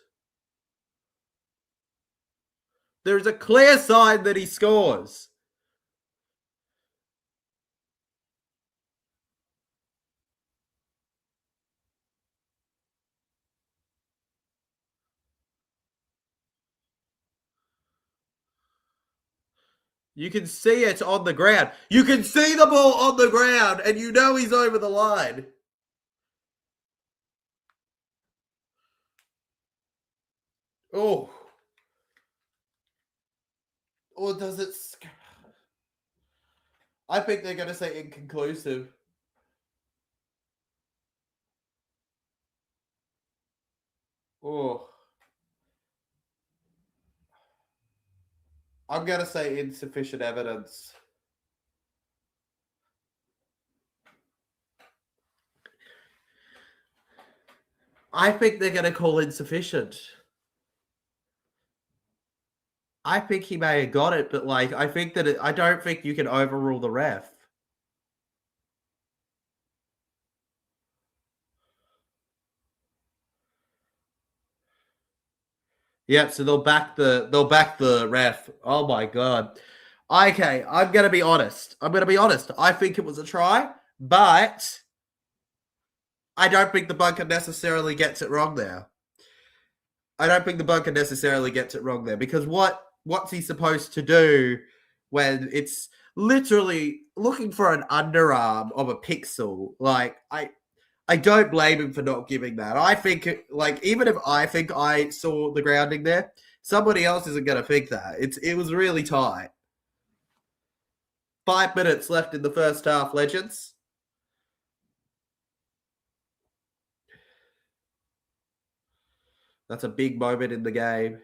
There is a clear sign that he scores. You can see it on the ground. You can see the ball on the ground, and you know he's over the line. Oh. Or does it... I think they're going to say inconclusive. Oh. I'm going to say insufficient evidence. I think they're going to call insufficient. I think he may have got it, but like, I think that I don't think you can overrule the ref. Yep, so they'll back the ref. Oh my god. Okay, I'm gonna be honest. I think it was a try, but I don't think the bunker necessarily gets it wrong there. Because what's he supposed to do when it's literally looking for an underarm of a pixel? Like I don't blame him for not giving that. I think, like, even if I think I saw the grounding there, somebody else isn't going to think that. It was really tight. 5 minutes left in the first half, legends. That's a big moment in the game.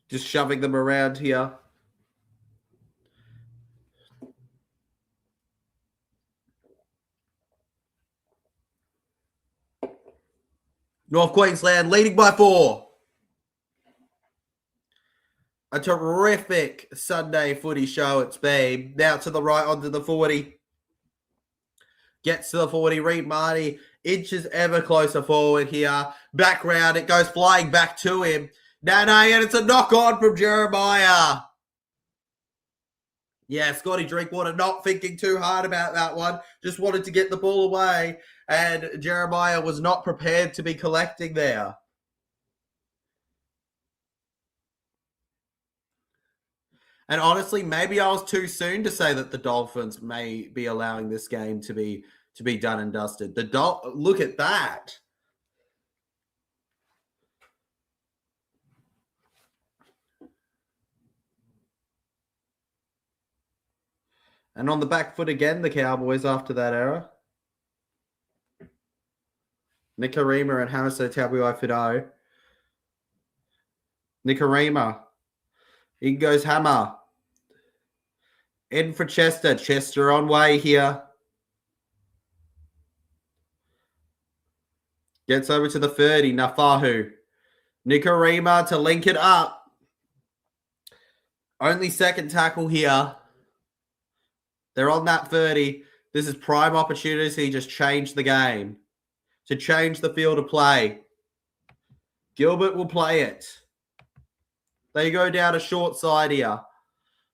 Just shoving them around here. North Queensland leading by 4. A terrific Sunday footy show it's been. Now to the right onto the 40. Gets to the 40. Reed Marty inches ever closer forward here. Back round. It goes flying back to him. No, and it's a knock on from Jeremiah. Yeah, Scotty Drinkwater not thinking too hard about that one. Just wanted to get the ball away. And Jeremiah was not prepared to be collecting there. And honestly, maybe I was too soon to say that the Dolphins may be allowing this game to be done and dusted. Look at that. And on the back foot again, the Cowboys after that error. Nicarima and Hamiso Tabuai Fido. Nicarima. In goes Hammer. In for Chester. Chester on way here. Gets over to the 30. Nafahu. Nicarima to link it up. Only second tackle here. They're on that 30. This is prime opportunity to just change the game. To change the field of play. Gilbert will play it. They go down a short side here.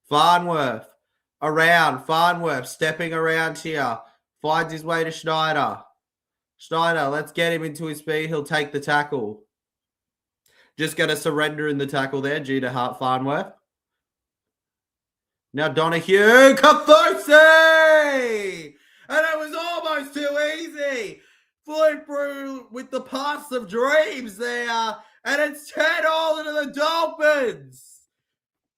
Farnworth around. Farnworth stepping around here. Finds his way to Schneider. Schneider, let's get him into his speed. He'll take the tackle. Just going to surrender in the tackle there due to Hart Farnworth. Now Donahue. Kafusi! And it was almost too easy. Flew through with the pass of dreams there. And it's 10-all into the Dolphins.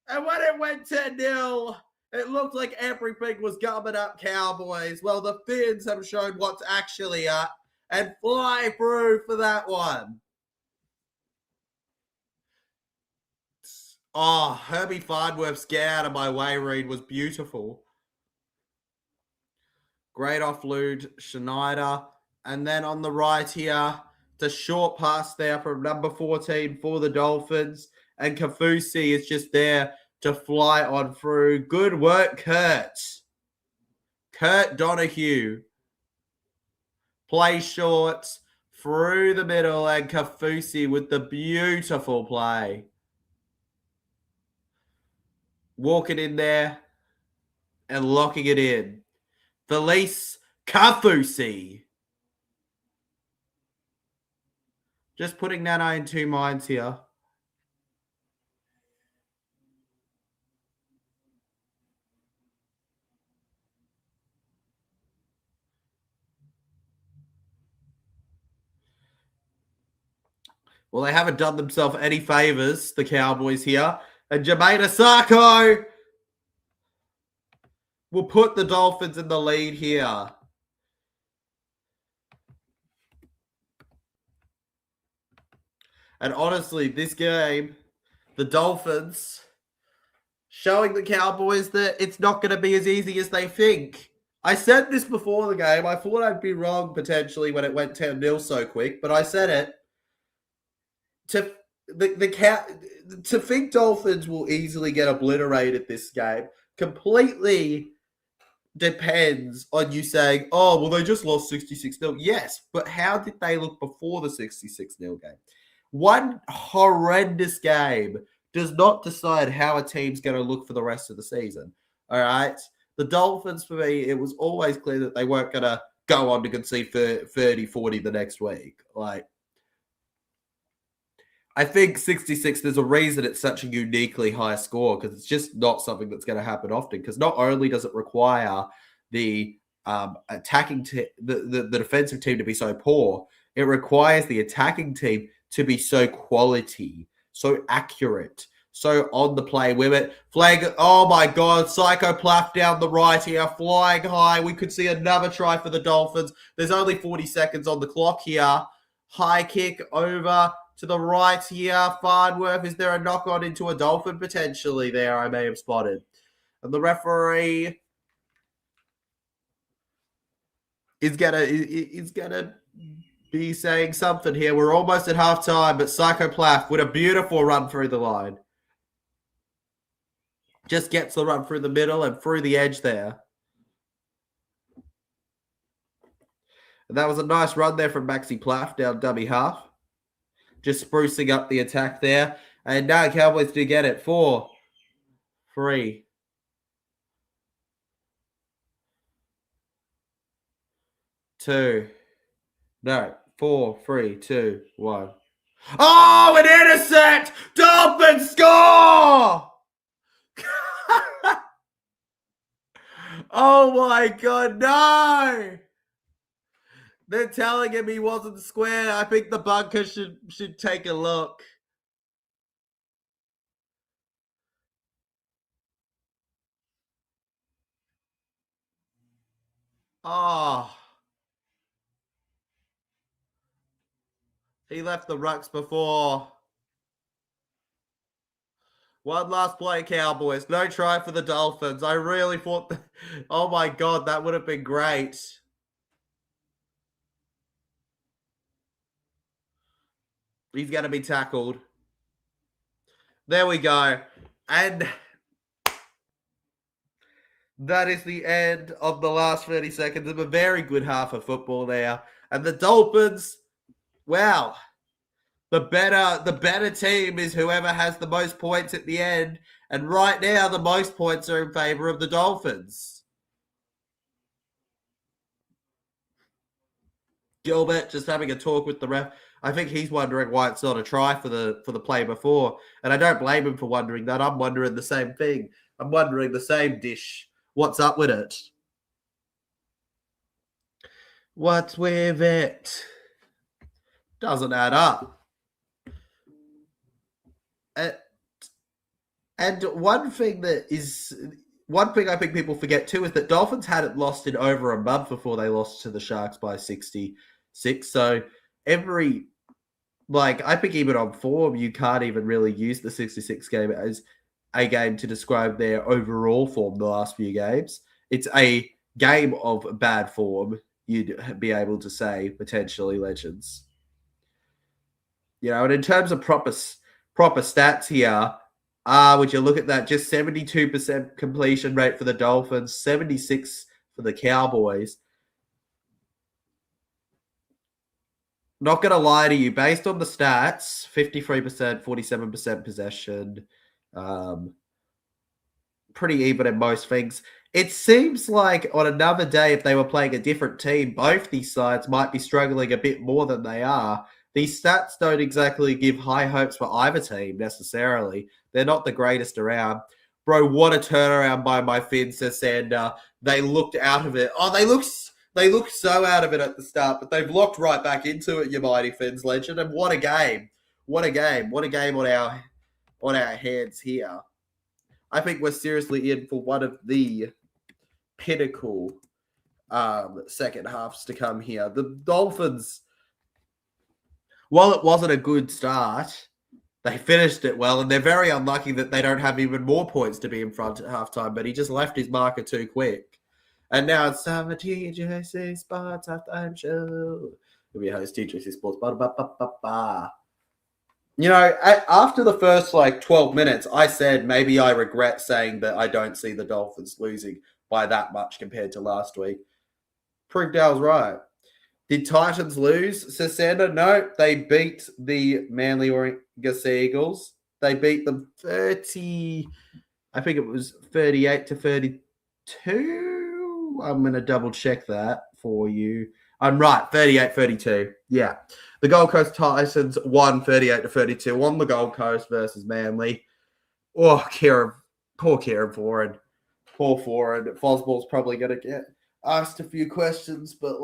And when it went 10-0, it looked like everything was gumming up Cowboys. Well, the Finns have shown what's actually up and fly through for that one. Oh, Herbie Farnworth's get out of my way read was beautiful. Great offload, Schneider. And then on the right here, it's a short pass there from number 14 for the Dolphins. And Kafusi is just there to fly on through. Good work, Kurt. Kurt Donahue. Play short through the middle. And Kafusi with the beautiful play. Walking in there and locking it in. Felice Kafusi. Just putting Nana in 2 minds here. Well, they haven't done themselves any favors, the Cowboys here. And Jermaine Asako will put the Dolphins in the lead here. And honestly, this game, the Dolphins showing the Cowboys that it's not going to be as easy as they think. I said this before the game. I thought I'd be wrong potentially when it went 10-0 so quick, but I said it. To think Dolphins will easily get obliterated this game completely depends on you saying, oh, well, they just lost 66-0. Yes, but how did they look before the 66-0 game? One horrendous game does not decide how a team's going to look for the rest of the season. All right? The Dolphins, for me, it was always clear that they weren't going to go on to concede 30, 40 the next week. Like, I think 66, there's a reason it's such a uniquely high score because it's just not something that's going to happen often. Because not only does it require the attacking the defensive team to be so poor, it requires the attacking team to be so quality, so accurate, so on the play with it. Flag, oh my God, Psycho Plath down the right here, flying high. We could see another try for the Dolphins. There's only 40 seconds on the clock here. High kick over to the right here. Farnworth, is there a knock on into a Dolphin potentially there? I may have spotted. And the referee is gonna be saying something here. We're almost at halftime, but Psycho Plath with a beautiful run through the line. Just gets the run through the middle and through the edge there. And that was a nice run there from Maxi Plath down dummy half. Just sprucing up the attack there. And now Cowboys do get it. 4, 3, 2. No. 4, 3, 2, 1. Oh, an intercept! Dolphins score! Oh my God, no! They're telling him he wasn't square. I think the bunker should take a look. Oh. He left the rucks before. One last play, Cowboys. No try for the Dolphins. I really thought oh my God, that would have been great. He's going to be tackled. There we go. And that is the end of the last 30 seconds of a very good half of football there. And the Dolphins, wow, the better team is whoever has the most points at the end. And right now, the most points are in favor of the Dolphins. Gilbert just having a talk with the ref. I think he's wondering why it's not a try for the play before. And I don't blame him for wondering that. I'm wondering the same thing. I'm wondering the same dish. What's up with it? What's with it? Doesn't add up. And one thing I think people forget too is that Dolphins hadn't lost in over a month before they lost to the Sharks by 66. So I think even on form, you can't even really use the 66 game as a game to describe their overall form the last few games. It's a game of bad form, you'd be able to say, potentially, Legends. And in terms of proper stats here, would you look at that? Just 72% completion rate for the Dolphins, 76 for the Cowboys. Not going to lie to you, based on the stats, 53%, 47% possession, pretty even in most things. It seems like on another day, if they were playing a different team, both these sides might be struggling a bit more than they are. These stats don't exactly give high hopes for either team necessarily. They're not the greatest around. Bro, what a turnaround by my Finns, says Sander. They looked out of it. Oh, they looked so out of it at the start, but they've locked right back into it, you mighty Finns legend. And what a game. What a game. What a game on our hands here. I think we're seriously in for one of the pinnacle second halves to come here. The Dolphins, while it wasn't a good start, they finished it well, and they're very unlucky that they don't have even more points to be in front at halftime, but he just left his marker too quick. And now it's time for TJC Sports Halftime Show. We'll be your host, TJC Sports. You know, after the first 12 minutes, I said maybe I regret saying that I don't see the Dolphins losing by that much compared to last week. Proved I was right. Did Titans lose, Sander? No, they beat the Manly Warringah Eagles. They beat them 38 to 32. I'm going to double check that for you. I'm right, 38-32. Yeah. The Gold Coast Titans won 38 to 32 on the Gold Coast versus Manly. Oh, poor Kieran Foran. Poor Foran. Fosball's probably going to get asked a few questions, but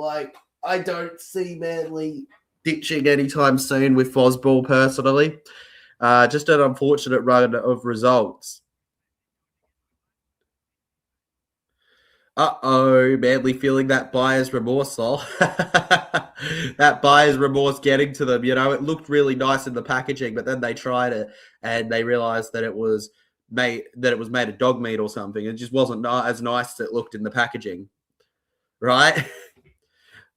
I don't see Manly ditching anytime soon with Fosball personally. Just an unfortunate run of results. Manly feeling that buyer's remorse, that buyer's remorse getting to them. You know, it looked really nice in the packaging, but then they tried it and they realized that it was made of dog meat or something. It just wasn't as nice as it looked in the packaging, right?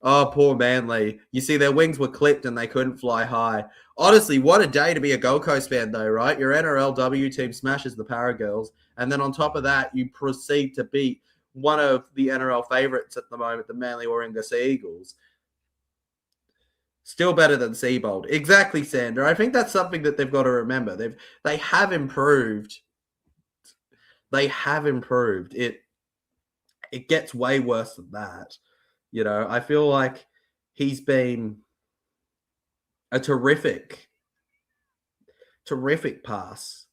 Oh, poor Manly. You see, their wings were clipped and they couldn't fly high. Honestly, what a day to be a Gold Coast fan, though, right? Your NRLW team smashes the Paragirls, and then on top of that, you proceed to beat one of the NRL favourites at the moment, the Manly Warringah Eagles. Still better than Seabold. Exactly, Sander. I think that's something that they've got to remember. They have improved. They have improved. It gets way worse than that. You know, I feel like he's been a terrific pass,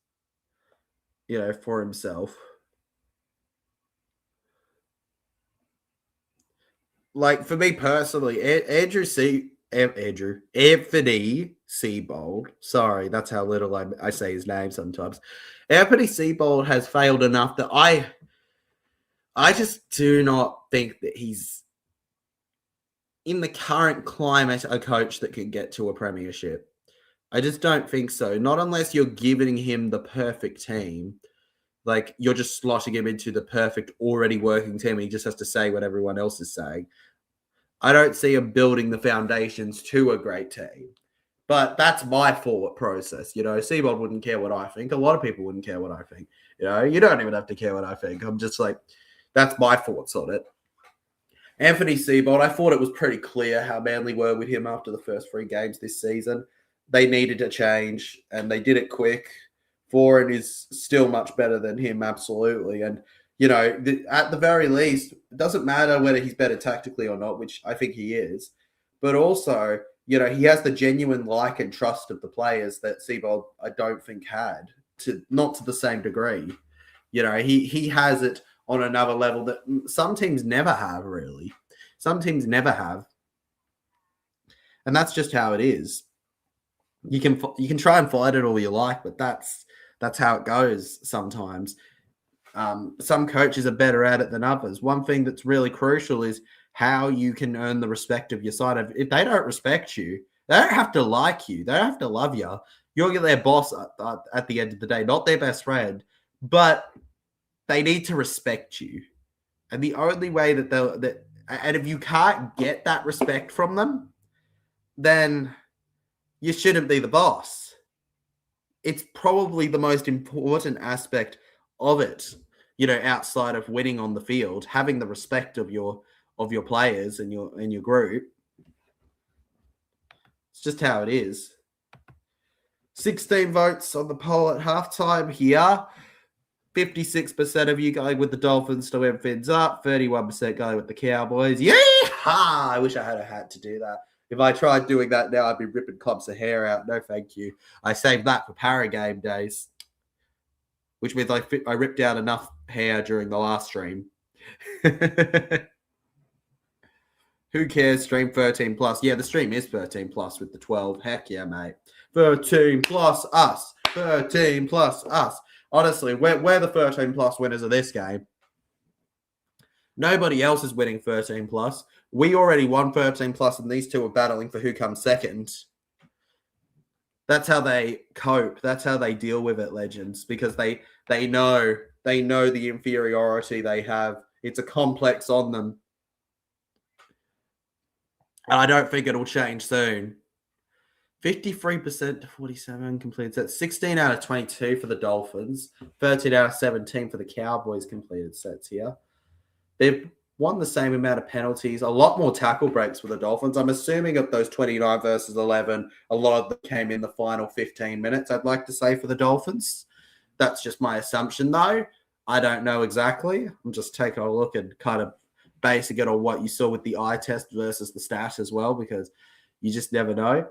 you know, for himself. Like, for me personally, Anthony Seabold. Sorry, that's how little I say his name sometimes. Anthony Seabold has failed enough that I just do not think that he's, in the current climate, a coach that can get to a premiership. I just don't think so. Not unless you're giving him the perfect team. Like, you're just slotting him into the perfect, already working team, and he just has to say what everyone else is saying. I don't see him building the foundations to a great team. But that's my thought process. You know, Seabold wouldn't care what I think. A lot of people wouldn't care what I think. You know, you don't even have to care what I think. I'm just like, that's my thoughts on it. Anthony Seabold, I thought it was pretty clear how Manly were with him after the first 3 games this season. They needed a change, and they did it quick. Foran is still much better than him, absolutely. And, you know, at the very least, it doesn't matter whether he's better tactically or not, which I think he is. But also, you know, he has the genuine like and trust of the players that Seabold, I don't think, had, not to the same degree. You know, he has it on another level that some teams never have, really. Some teams never have. And that's just how it is. You can try and fight it all you like, but that's how it goes sometimes. Some coaches are better at it than others. One thing that's really crucial is how you can earn the respect of your side. If they don't respect you, they don't have to like you. They don't have to love you. You're their boss at the end of the day, not their best friend. But they need to respect you. And the only way and if you can't get that respect from them, then you shouldn't be the boss. It's probably the most important aspect of it, you know, outside of winning on the field, having the respect of your players and your group. It's just how it is. 16 votes on the poll at halftime here. 56% of you going with the Dolphins to win fins up. 31% going with the Cowboys. Yeah! I wish I had a hat to do that. If I tried doing that now, I'd be ripping clumps of hair out. No, thank you. I saved that for Paragame days, which means I ripped out enough hair during the last stream. Who cares? Stream 13 plus. Yeah, the stream is 13 plus with the 12. Heck yeah, mate. 13 plus us. 13 plus us. Honestly, we're the 13 plus winners of this game. Nobody else is winning 13 plus. We already won 13 plus, and these two are battling for who comes second. That's how they cope. That's how they deal with it, legends, because they know the inferiority they have It's a complex on them. And I don't think it'll change soon. 53% to 47 completed sets. 16 out of 22 for the Dolphins. 13 out of 17 for the Cowboys completed sets here. They've won the same amount of penalties. A lot more tackle breaks for the Dolphins. I'm assuming of those 29 versus 11, a lot of them came in the final 15 minutes, I'd like to say, for the Dolphins. That's just my assumption, though. I don't know exactly. I'm just taking a look and kind of basing it on what you saw with the eye test versus the stat as well, because you just never know.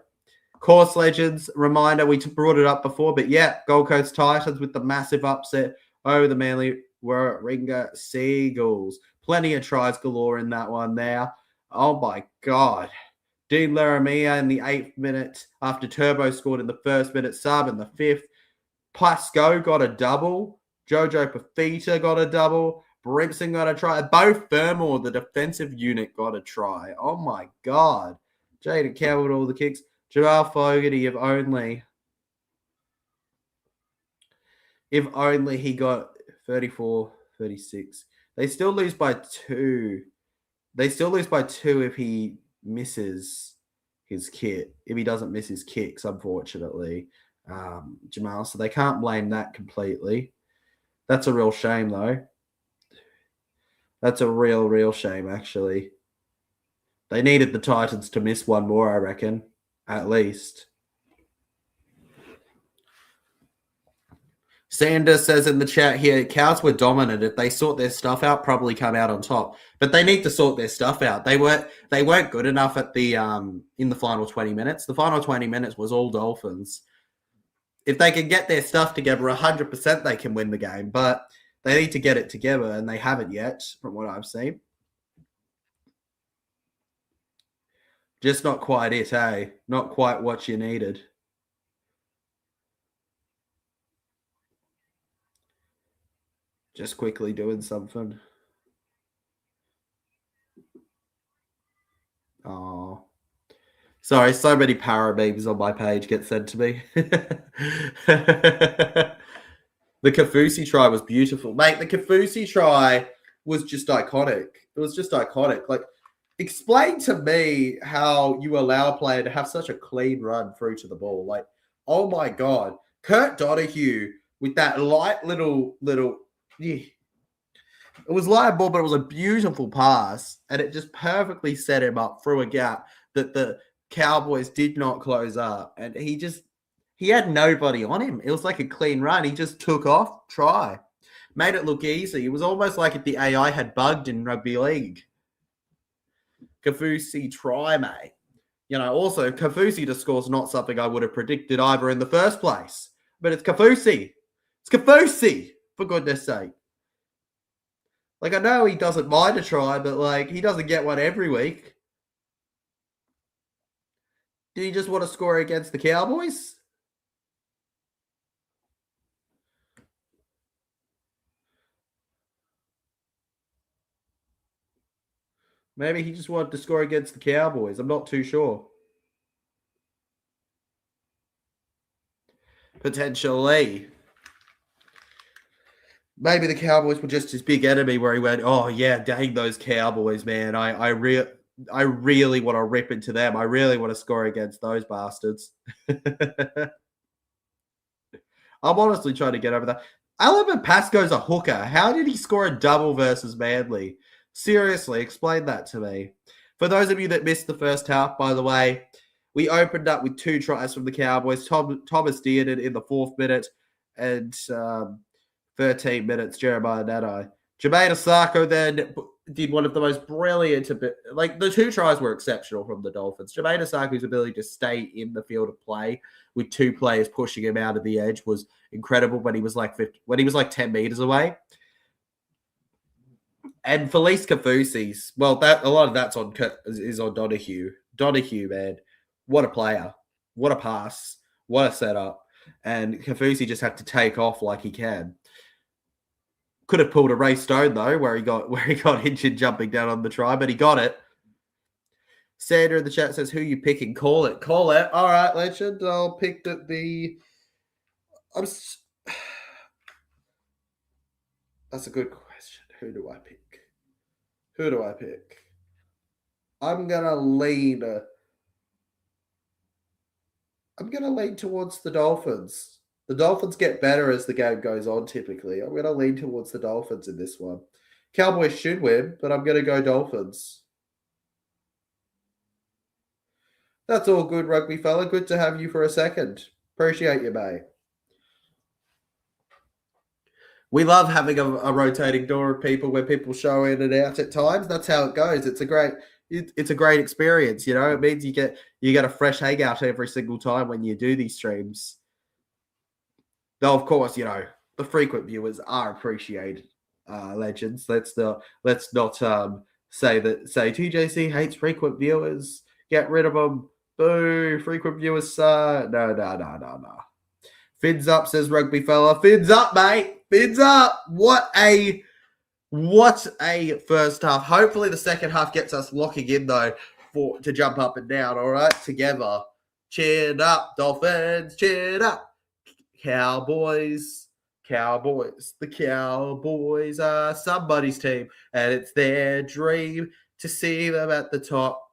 Course Legends, reminder, we brought it up before, but yeah, Gold Coast Titans with the massive upset over the Manly Warringah Seagulls. Plenty of tries galore in that one there. Oh my God. Dean Laramia in the 8th minute after Turbo scored in the 1st minute, sub in the 5th. Pascoe got a double. Jojo Pafita got a double. Brimson got a try. Both Fermor, the defensive unit, got a try. Oh my God. Jaden Campbell with all the kicks. Jamal Fogarty, if only he got 34, 36. They still lose by 2. They still lose by 2 if he misses his kick, if he doesn't miss his kicks, unfortunately, Jamal. So they can't blame that completely. That's a real shame, though. That's a real shame, actually. They needed the Titans to miss one more, I reckon, at least. Sanders says in the chat here, Cows were dominant. If they sort their stuff out, probably come out on top. But they need to sort their stuff out. They weren't good enough at the in the final 20 minutes. The final 20 minutes was all Dolphins. If they can get their stuff together, 100% they can win the game. But they need to get it together, and they haven't yet, from what I've seen. Just not quite it, eh? Not quite what you needed. Just quickly doing something. Oh. Sorry, so many para memes on my page get sent to me. The Kafusi try was beautiful. Mate, the Kafusi try was just iconic. It was just iconic. Like, explain to me how you allow a player to have such a clean run through to the ball. Like, oh my God. Kurt Donahue with that light little yeah. It was light ball, but it was a beautiful pass, and it just perfectly set him up through a gap that the Cowboys did not close up, and he had nobody on him. It was like a clean run. He just took off, try, made it look easy. It was almost like if the AI had bugged in rugby league. Kafusi try, mate. Also Kafusi to score is not something I would have predicted either in the first place, but it's Kafusi. It's Kafusi, for goodness sake. Like, I know he doesn't mind a try, but, like, he doesn't get one every week. Did he just want to score against the Cowboys? Maybe he just wanted to score against the Cowboys. I'm not too sure. Potentially. Maybe the Cowboys were just his big enemy where he went, oh, yeah, dang those Cowboys, man. I really want to rip into them. I really want to score against those bastards. I'm honestly trying to get over that. Alvin Pascoe's a hooker. How did he score a double versus Manly? Seriously, explain that to me. For those of you that missed the first half, by the way, we opened up with 2 tries from the Cowboys. Thomas Dearden in the 4th minute and 13 minutes, Jeremiah Nanai. Jermaine Osako then did one of the most brilliant, like the 2 tries were exceptional from the Dolphins. Jermaine Osako's ability to stay in the field of play with 2 players pushing him out of the edge was incredible when he was like 10 meters away. And Felice Kafusi's, well, that a lot of that's is on Donahue. Donahue, man, what a player, what a pass, what a setup. And Kafusi just had to take off like he can. Could have pulled a Ray Stone though, where he got injured jumping down on the try, but he got it. Sandra in the chat says, "Who you picking? Call it, call it." All right, legend. I'll pick That's a good question. Who do I pick? Who do I pick? I'm gonna lean towards the Dolphins. The Dolphins get better as the game goes on, typically. I'm gonna lean towards the Dolphins in this one. Cowboys should win, but I'm gonna go Dolphins. That's all good, rugby fella. Good to have you for a second. Appreciate you, mate. We love having a rotating door of people where people show in and out at times. That's how it goes. It's a great experience. You know, it means you get a fresh hangout every single time when you do these streams. Though, of course, you know, the frequent viewers are appreciated, legends. Let's not say TJC hates frequent viewers. Get rid of them. Boo! Frequent viewers. No. Fins up, says rugby fella. Fins up, mate. Fins up. What a first half. Hopefully the second half gets us locking in though to jump up and down. All right, together. Cheered up, Dolphins. Cheered up. Cowboys. The Cowboys are somebody's team, and it's their dream to see them at the top.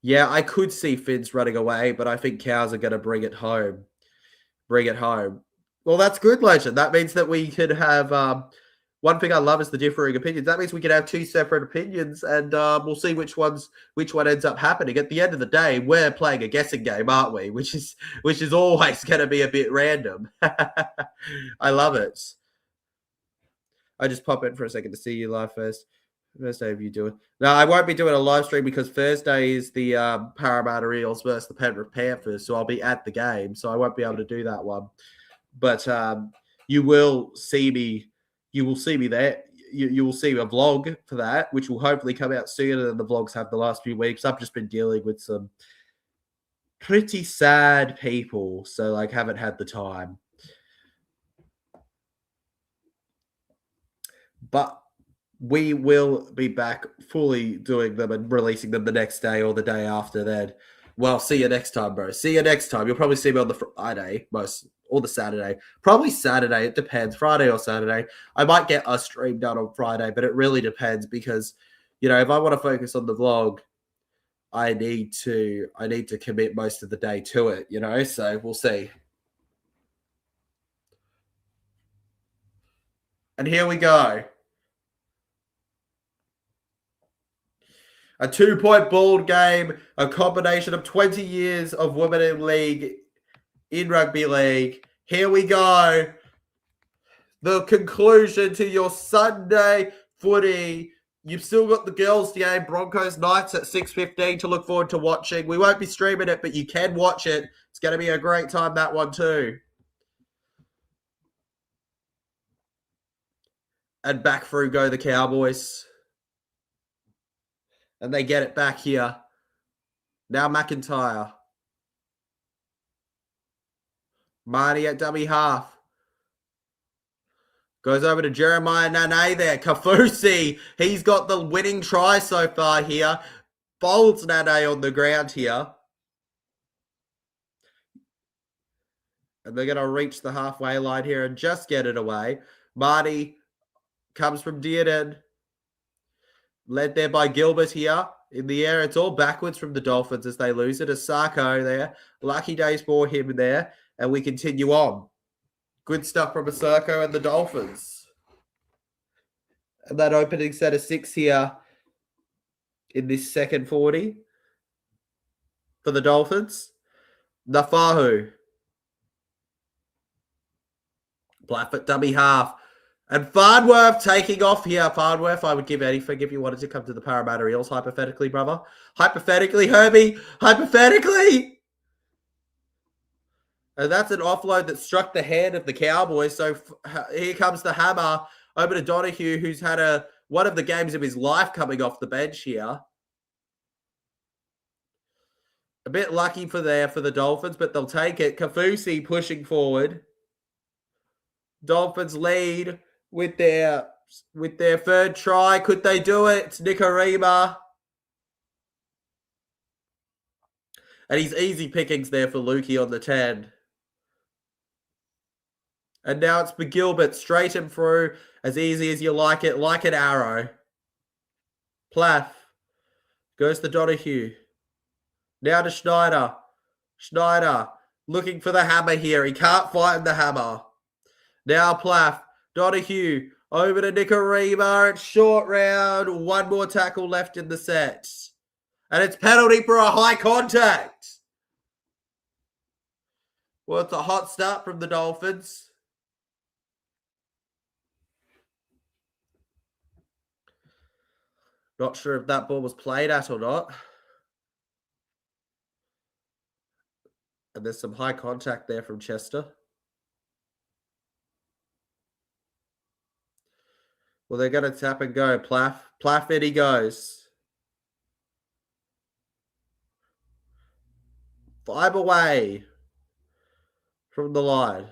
Yeah, I could see Fins running away, but I think Cows are going to bring it home. Well, that's good, Legend. That means that we could have one thing I love is the differing opinions. That means we could have two separate opinions, and we'll see which one ends up happening. At the end of the day, we're playing a guessing game, aren't we? Which is always going to be a bit random. I love it. I just pop in for a second to see you live first. First day of you doing? No, I won't be doing a live stream because Thursday is the Parramatta Eels versus the Penrith Panthers, so I'll be at the game, so I won't be able to do that one. But you will see me. You will see me there. You will see a vlog for that, which will hopefully come out sooner than the vlogs have the last few weeks. I've just been dealing with some pretty sad people, so like haven't had the time. But we will be back fully doing them and releasing them the next day or the day after then. Well, see you next time, bro. See you next time. You'll probably see me on the Friday, or the Saturday. Probably Saturday. It depends. Friday or Saturday. I might get a stream done on Friday, but it really depends because, you know, if I want to focus on the vlog, I need to commit most of the day to it, you know? So we'll see. And here we go. A 2-point ball game, a combination of 20 years of women in league, in rugby league. Here we go. The conclusion to your Sunday footy. You've still got the girls' game, Broncos Knights at 6:15 to look forward to watching. We won't be streaming it, but you can watch it. It's going to be a great time, that one too. And back through go the Cowboys. And they get it back here. Now McIntyre. Marty at dummy half. Goes over to Jeremiah Nane there. Kafusi. He's got the winning try so far here. Bolds Nane on the ground here. And they're going to reach the halfway line here and just get it away. Marty comes from Dearden. Led there by Gilbert here. In the air, it's all backwards from the Dolphins as they lose it. Asako there. Lucky days for him there. And we continue on. Good stuff from Asako and the Dolphins. And that opening set of 6 here in this second 40 for the Dolphins. Nafahu. Blackfoot dummy half. And Farnworth taking off here. Farnworth, I would give anything if you wanted to come to the Parramatta Eels, hypothetically, brother. Hypothetically, Herbie. Hypothetically. And that's an offload that struck the hand of the Cowboys. So here comes the hammer over to Donahue, who's had one of the games of his life coming off the bench here. A bit lucky for the Dolphins, but they'll take it. Kafusi pushing forward. Dolphins lead with their third try. Could they do it? It's Nicarima. And he's easy pickings there for Lukey on the 10. And now it's McGilbert, straight and through, as easy as you like it, like an arrow. Plath. Goes to Donahue. Now to Schneider. Schneider looking for the hammer here. He can't find the hammer. Now Plath. Donahue over to Nicarima. It's short round. One more tackle left in the set. And it's penalty for a high contact. Well, it's a hot start from the Dolphins. Not sure if that ball was played at or not. And there's some high contact there from Chester. Well, they're going to tap and go. Plath. Plath, in he goes. 5 away from the line.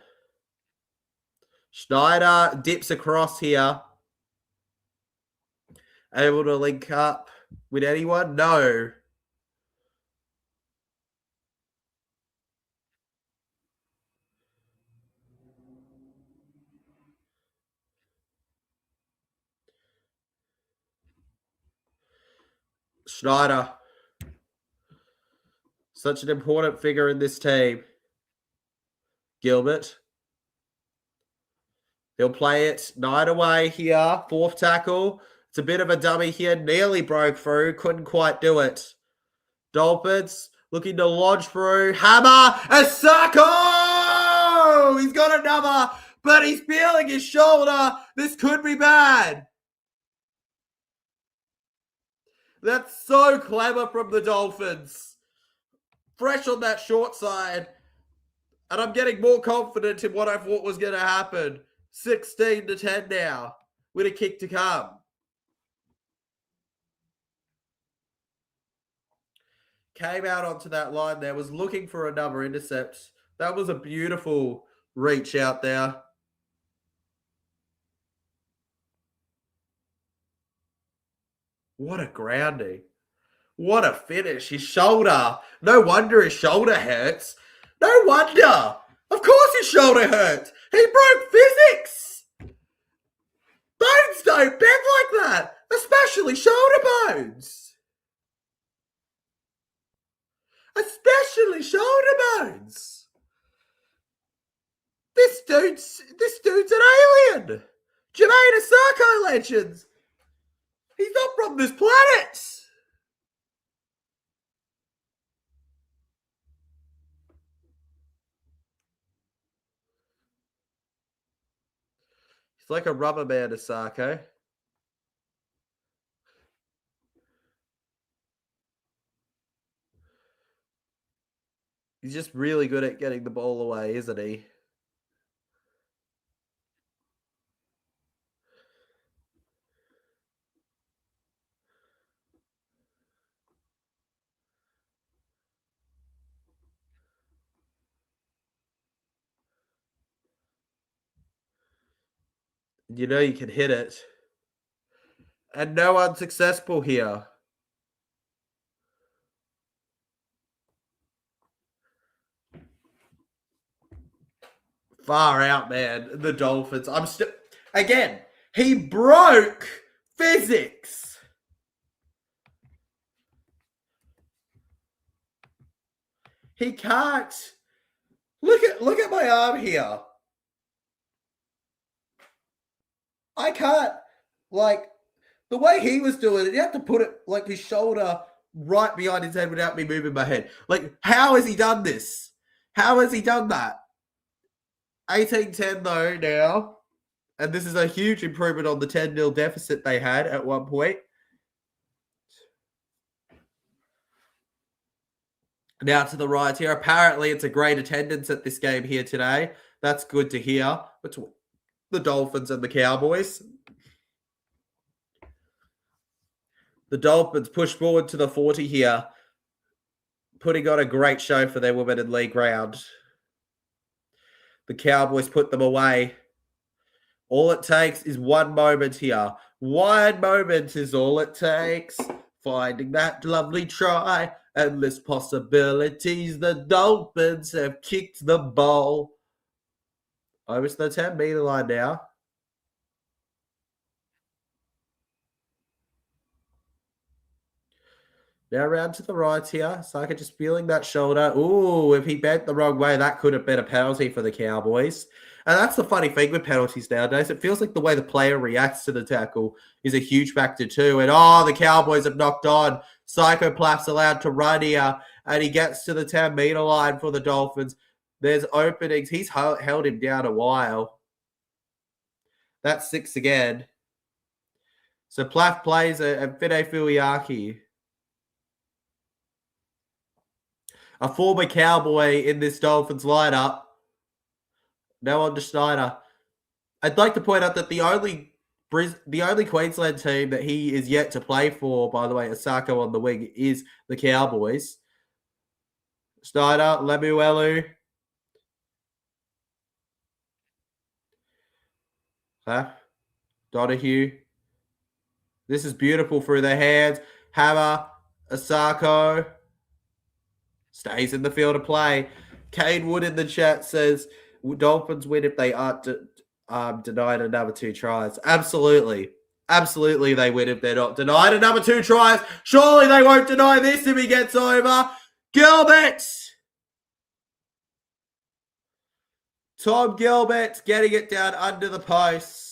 Schneider dips across here. Able to link up with anyone? No. Schneider. Such an important figure in this team. Gilbert. He'll play it 9 away here. 4th tackle. It's a bit of a dummy here. Nearly broke through. Couldn't quite do it. Dolphins looking to lodge through. Hammer. Asako! He's got another, but he's feeling his shoulder. This could be bad. That's so clever from the Dolphins. Fresh on that short side. And I'm getting more confident in what I thought was going to happen. 16-10 now. With a kick to come. Came out onto that line there. Was looking for another intercept. That was a beautiful reach out there. What a grounding. What a finish. His shoulder. No wonder his shoulder hurts. No wonder. Of course his shoulder hurts. He broke physics. Bones don't bend like that. Especially shoulder bones. Especially shoulder bones. This dude's an alien. Jermaine Asako legends. He's not from this planet. He's like a rubber man, Asako. He's just really good at getting the ball away, isn't he? You know you can hit it. And no unsuccessful here. Far out, man. The Dolphins. I'm still... Again, he broke physics. He can't... Look at my arm here. I can't, like, the way he was doing it, you have to put it, like, his shoulder right behind his head without me moving my head. Like, how has he done this? How has he done that? 18-10, though, now. And this is a huge improvement on the 10-0 deficit they had at one point. Now to the right here. Apparently, it's a great attendance at this game here today. That's good to hear. Between the Dolphins and the Cowboys. The Dolphins push forward to the 40 here, putting on a great show for their women in league round. The Cowboys put them away. All it takes is one moment here. One moment is all it takes. Finding that lovely try. Endless possibilities. The Dolphins have kicked the ball. Over to the 10-meter line now. Now around to the right here. Saka just feeling that shoulder. Ooh, if he bent the wrong way, that could have been a penalty for the Cowboys. And that's the funny thing with penalties nowadays. It feels like the way the player reacts to the tackle is a huge factor too. And the Cowboys have knocked on. Psychoplath's allowed to run here. And he gets to the 10-meter line for the Dolphins. There's openings. He's held him down a while. That's 6 again. So Plath plays a Fide Fuiaki. A former Cowboy in this Dolphins lineup. Now on to Schneider. I'd like to point out that the only Queensland team that he is yet to play for, by the way, Asako on the wing, is the Cowboys. Schneider, Lemuelu. Donahue. This is beautiful through their hands. Hammer, Asako. Stays in the field of play. Kane Wood in the chat says, Dolphins win if they aren't denied another 2 tries. Absolutely. Absolutely they win if they're not denied another 2 tries. Surely they won't deny this if he gets over. Gilbert! Tom Gilbert getting it down under the post.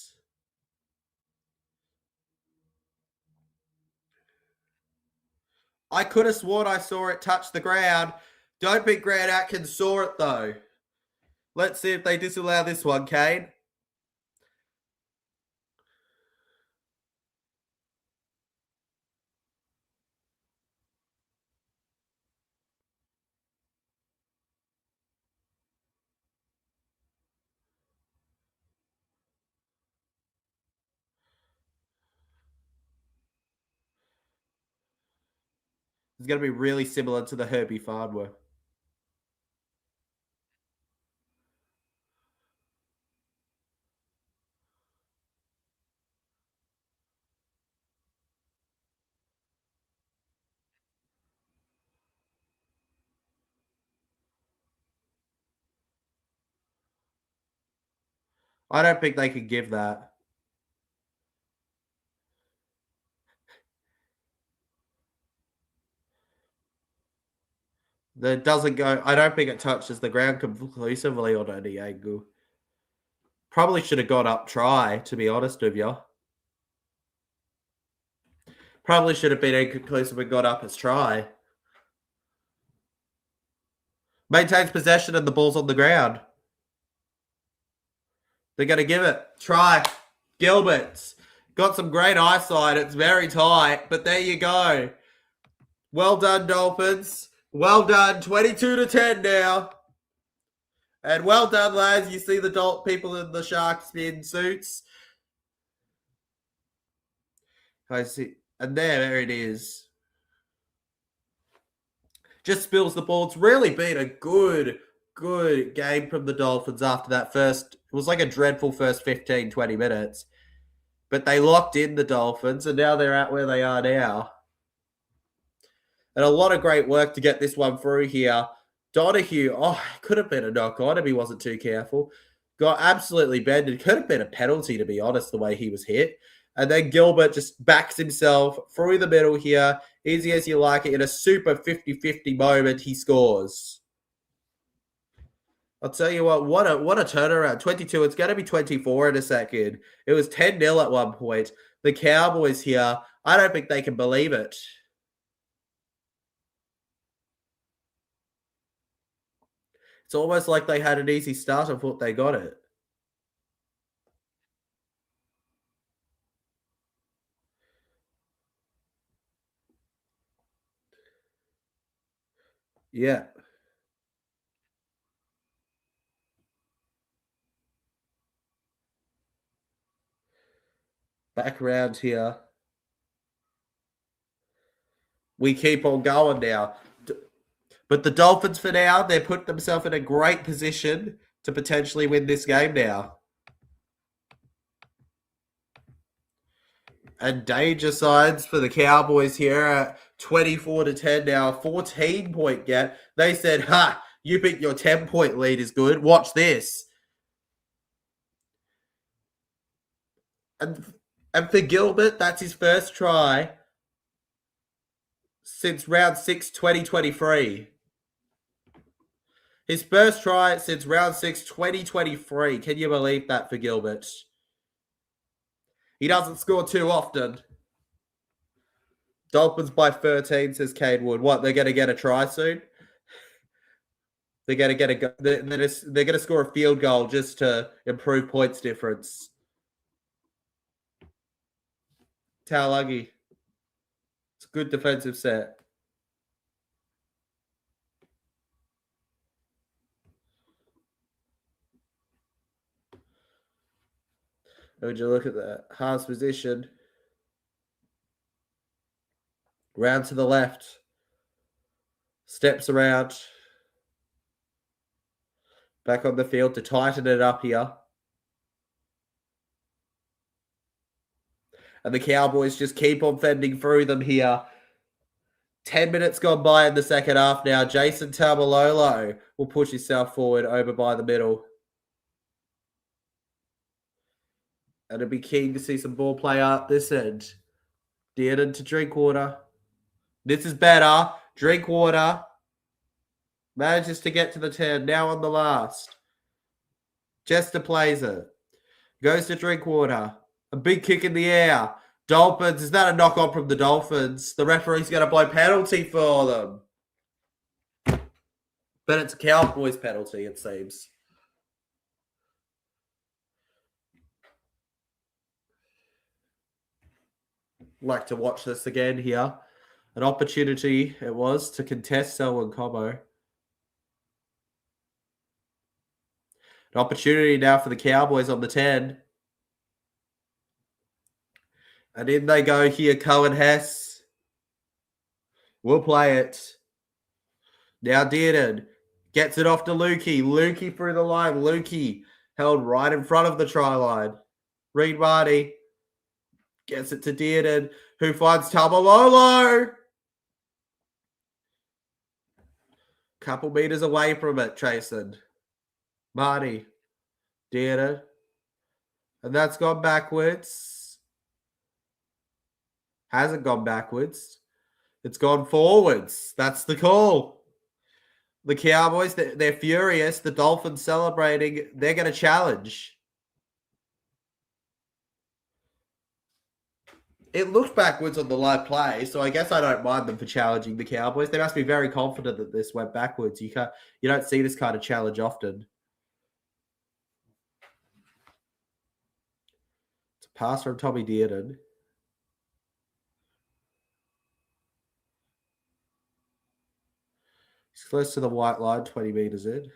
I could have sworn I saw it touch the ground. Don't think Grant Atkins saw it, though. Let's see if they disallow this one, Kane. It's going to be really similar to the Herbie Farnworth. I don't think they could give that. That doesn't go. I don't think it touches the ground conclusively on any angle. Probably should have got up try, to be honest with you. Probably should have been inconclusive and got up as try. Maintains possession and the ball's on the ground. They're going to give it. Try. Gilbert's got some great eyesight. It's very tight, but there you go. Well done, Dolphins. Well done. 22-10 now. And well done, lads. You see the people in the shark fin suits. I see. And there it is. Just spills the ball. It's really been a good game from the Dolphins after that first. It was like a dreadful first 15, 20 minutes. But they locked in the Dolphins, and now they're at where they are now. And a lot of great work to get this one through here. Donahue, could have been a knock on if he wasn't too careful. Got absolutely bended. Could have been a penalty, to be honest, the way he was hit. And then Gilbert just backs himself through the middle here. Easy as you like it. In a super 50-50 moment, he scores. I'll tell you what a turnaround. 22. It's going to be 24 in a second. It was 10-0 at one point. The Cowboys here, I don't think they can believe it. It's almost like they had an easy start and thought they got it. Yeah. Back around here. We keep on going now. But the Dolphins, for now, they've put themselves in a great position to potentially win this game now. And danger signs for the Cowboys here at 24-10 now. 14-point gap. They said, you think your 10-point lead is good? Watch this. And for Gilbert, that's his first try since round 6, 2023. His first try since round 6, 2023. Can you believe that for Gilbert? He doesn't score too often. Dolphins by 13, says Cade Wood. What, they're going to get a try soon? They're going to get they're going to score a field goal just to improve points difference. Taulagi. It's a good defensive set. Would you look at that? Halves position. Round to the left. Steps around. Back on the field to tighten it up here. And the Cowboys just keep on fending through them here. 10 minutes gone by in the second half now. Jason Taumalolo will push himself forward over by the middle. And it'll be keen to see some ball play up this end. Dearden to Drinkwater. This is better. Drinkwater manages to get to the 10. Now on the last. Jester plays it. Goes to Drinkwater. A big kick in the air. Dolphins. Is that a knock on from the Dolphins? The referee's going to blow penalty for them. But it's a Cowboys penalty, it seems. Like to watch this again here. An opportunity it was to contest Selwyn Cobo. An opportunity now for the Cowboys on the 10. And in they go here, Cohen Hess. We'll play it. Now Dearden gets it off to Lukey. Lukey through the line. Lukey held right in front of the try line. Reed Marty gets it to Dearden, who finds Taumalolo. Couple meters away from it, Chasen. Marty. Dearden. And that's gone backwards. Hasn't gone backwards. It's gone forwards. That's the call. The Cowboys, they're furious. The Dolphins celebrating. They're going to challenge. It looked backwards on the live play, so I guess I don't mind them for challenging the Cowboys. They must be very confident that this went backwards. You don't see this kind of challenge often. It's a pass from Tommy Dearden. He's close to the white line, 20 meters in.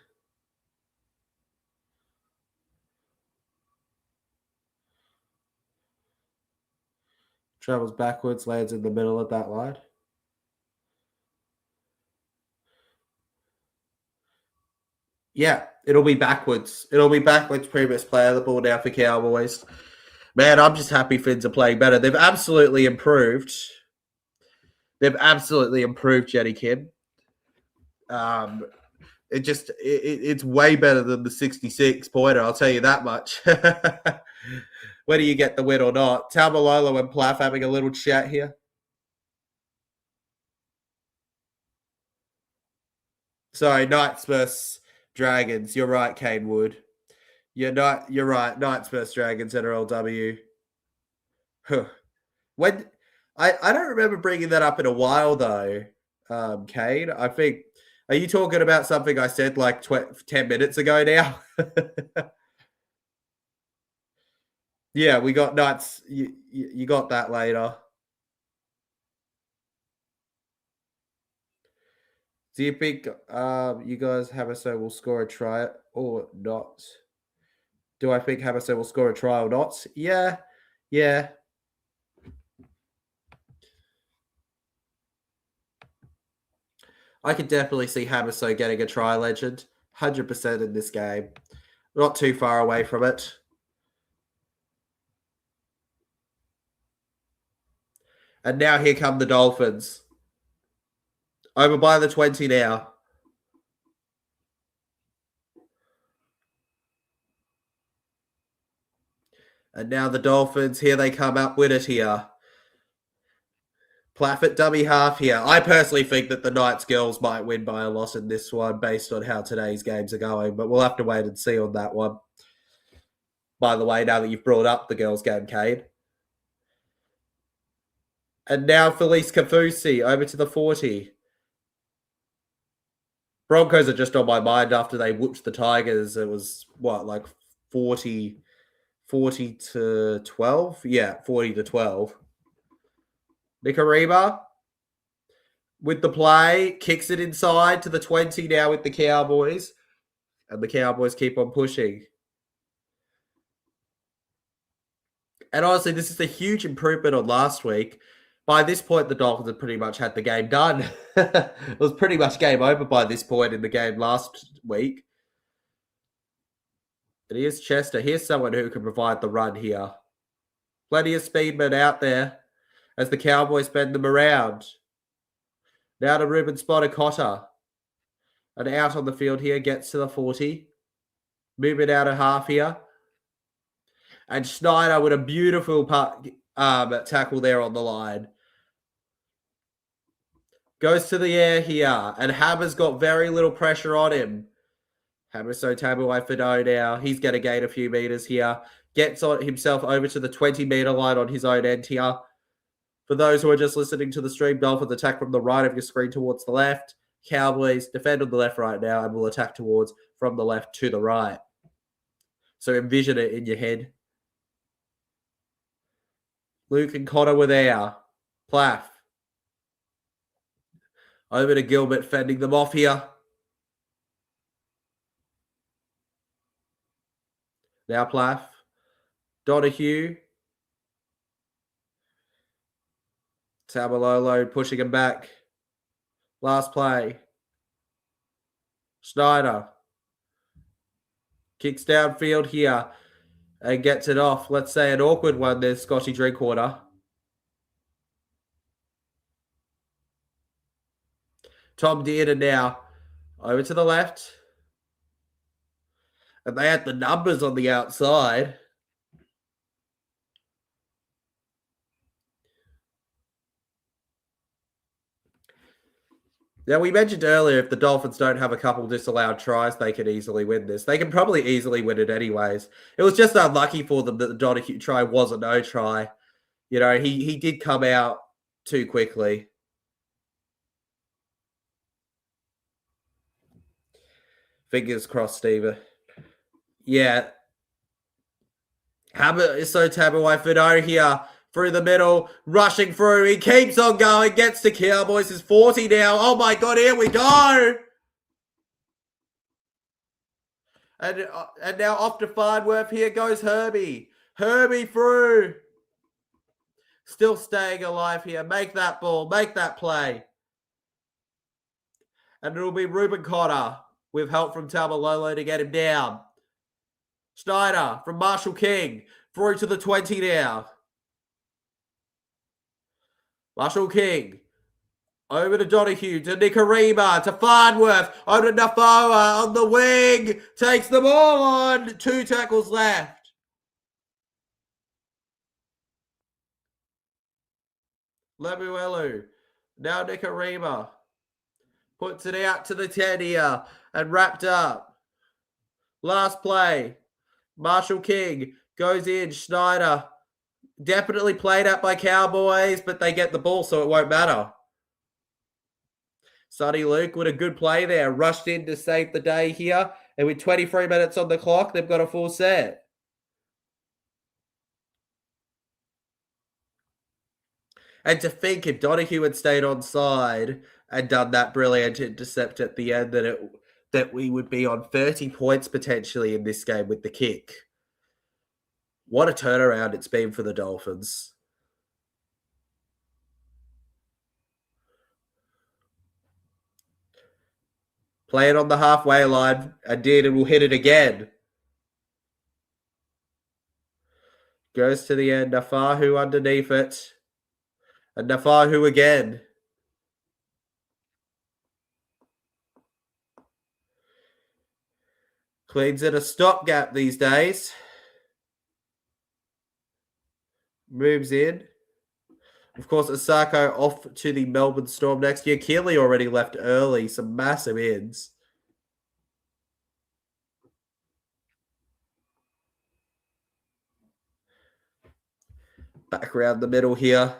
Travels backwards, lands in the middle of that line. Yeah, it'll be backwards. It'll be backwards previous player, the ball now for Cowboys. Man, I'm just happy Finns are playing better. They've absolutely improved. Jenny Kim. It's way better than the 66 pointer, I'll tell you that much. Whether you get the win or not. Taumalolo and Plath having a little chat here. Sorry, Knights versus Dragons. You're right, Kane Wood. You're right. Knights versus Dragons, NRLW. When I don't remember bringing that up in a while though, Kane. I think. Are you talking about something I said like 10 minutes ago now? Yeah, we got Knights. You got that later. Do you think you guys Havaso will score a try or not? Do I think Havaso will score a try or not? Yeah. I could definitely see Havaso getting a try, Legend. 100% in this game. Not too far away from it. And now here come the Dolphins. Over by the 20 now. And now the Dolphins, here they come up with it here. Plaffett dummy half here. I personally think that the Knights girls might win by a lot in this one based on how today's games are going, but we'll have to wait and see on that one. By the way, now that you've brought up the girls game, Cade. And now Felice Kafusi over to the 40. Broncos are just on my mind after they whooped the Tigers. It was, like 40 to 12? Yeah, 40 to 12. Nicarima with the play, kicks it inside to the 20 now with the Cowboys. And the Cowboys keep on pushing. And honestly, this is a huge improvement on last week. By this point, the Dolphins had pretty much had the game done. It was pretty much game over by this point in the game last week. And here's Chester. Here's someone who can provide the run here. Plenty of speedmen out there as the Cowboys bend them around. Now to Ruben Spotter-Cotter. And out on the field here, gets to the 40. Moving out of half here. And Schneider with a beautiful tackle there on the line. Goes to the air here. And Hammer's got very little pressure on him. Hammer so Tabuai-Fidow now. He's going to gain a few meters here. Gets on himself over to the 20-meter line on his own end here. For those who are just listening to the stream, Dolphins attack from the right of your screen towards the left. Cowboys defend on the left right now and will attack towards from the left to the right. So envision it in your head. Luke and Connor were there. Plaff. Over to Gilbert, fending them off here. Now Plaff. Donahue. Tamalolo pushing him back. Last play. Schneider. Kicks downfield here and gets it off. Let's say an awkward one there, Scotty Drinkwater. Tom Dearden now. Over to the left. And they had the numbers on the outside. Now, we mentioned earlier if the Dolphins don't have a couple disallowed tries, they can easily win this. They can probably easily win it anyways. It was just unlucky for them that the Donahue try was a no try. You know, he did come out too quickly. Fingers crossed, Steve. Yeah. Hammer is so Tabuai-Fidow here. Through the middle, rushing through. He keeps on going, gets to Cowboys. Is 40 now. Oh my God, here we go. And now off to Farnworth. Here goes Herbie. Herbie through. Still staying alive here. Make that ball. Make that play. And it'll be Ruben Cotter with help from Tamalolo to get him down. Schneider from Marshall King. Through to the 20 now. Marshall King. Over to Donahue, to Nicarima, to Farnworth, over to Nafoa on the wing. Takes the ball on. 2 tackles left. Lemuelu. Now Nicarima. Puts it out to the 10 here and wrapped up. Last play. Marshall King goes in. Schneider. Definitely played out by Cowboys, but they get the ball, so it won't matter. Sonny Luke with a good play there. Rushed in to save the day here. And with 23 minutes on the clock, they've got a full set. And to think if Donahue had stayed on side and done that brilliant intercept at the end, that we would be on 30 points potentially in this game with the kick. What a turnaround it's been for the Dolphins. Play it on the halfway line. And will hit it again. Goes to the end. Nafahu underneath it. And Nafahu again. Cleans it a stopgap these days. Moves in. Of course, Osako off to the Melbourne Storm next year. Keeley already left early. Some massive ins. Back around the middle here.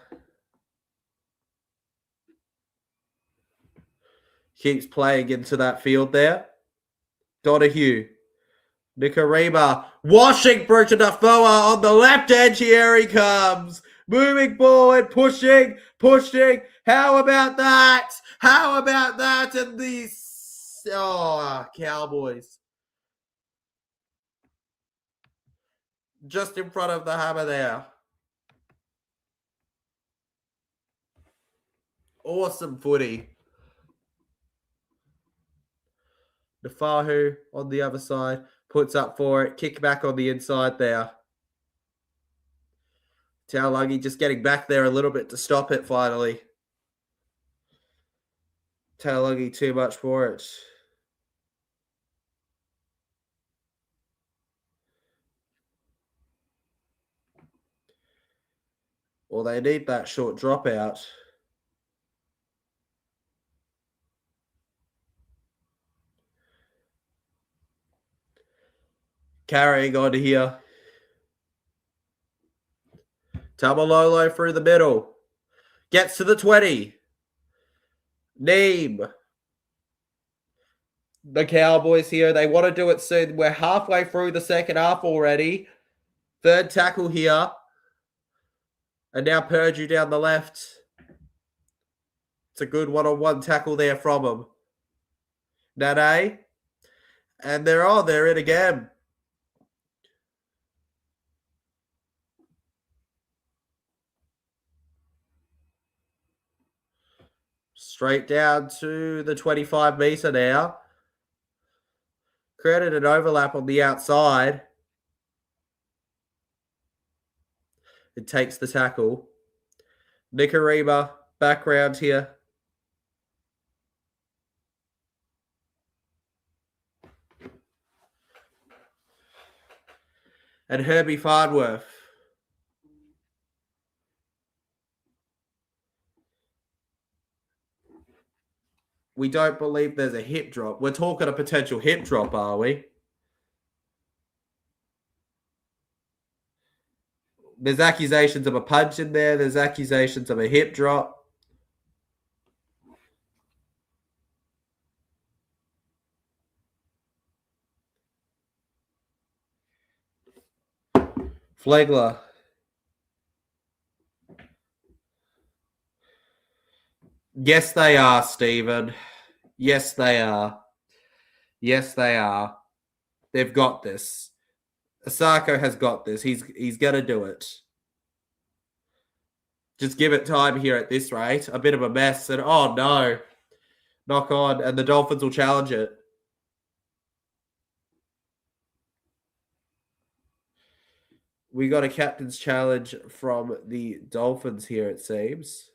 Keeps playing into that field there. Donahue. Nicarima. Washington to Dafoa on the left edge. Here he comes. Moving forward. Pushing. How about that? And these Cowboys. Just in front of the hammer there. Awesome footy. Nafahu on the other side. Puts up for it. Kick back on the inside there. Taulagi just getting back there a little bit to stop it finally. Taulagi too much for it. Well, they need that short dropout. Carrying on here. Tamalolo through the middle. Gets to the 20. Neem. The Cowboys here. They want to do it soon. We're halfway through the second half already. Third tackle here. And now Purdue down the left. It's a good one-on-one tackle there from him. Nane. And they're in again. Straight down to the 25 meter now. Created an overlap on the outside. It takes the tackle. Nicarima, background here. And Herbie Farnworth. We don't believe there's a hip drop. We're talking a potential hip drop, are we? There's accusations of a punch in there. There's accusations of a hip drop. Flegler. Yes, they are, Stephen. Yes, they are. Yes, they are. They've got this. Osako has got this. He's going to do it. Just give it time here at this rate. A bit of a mess. And, oh, no. Knock on. And the Dolphins will challenge it. We got a captain's challenge from the Dolphins here, it seems.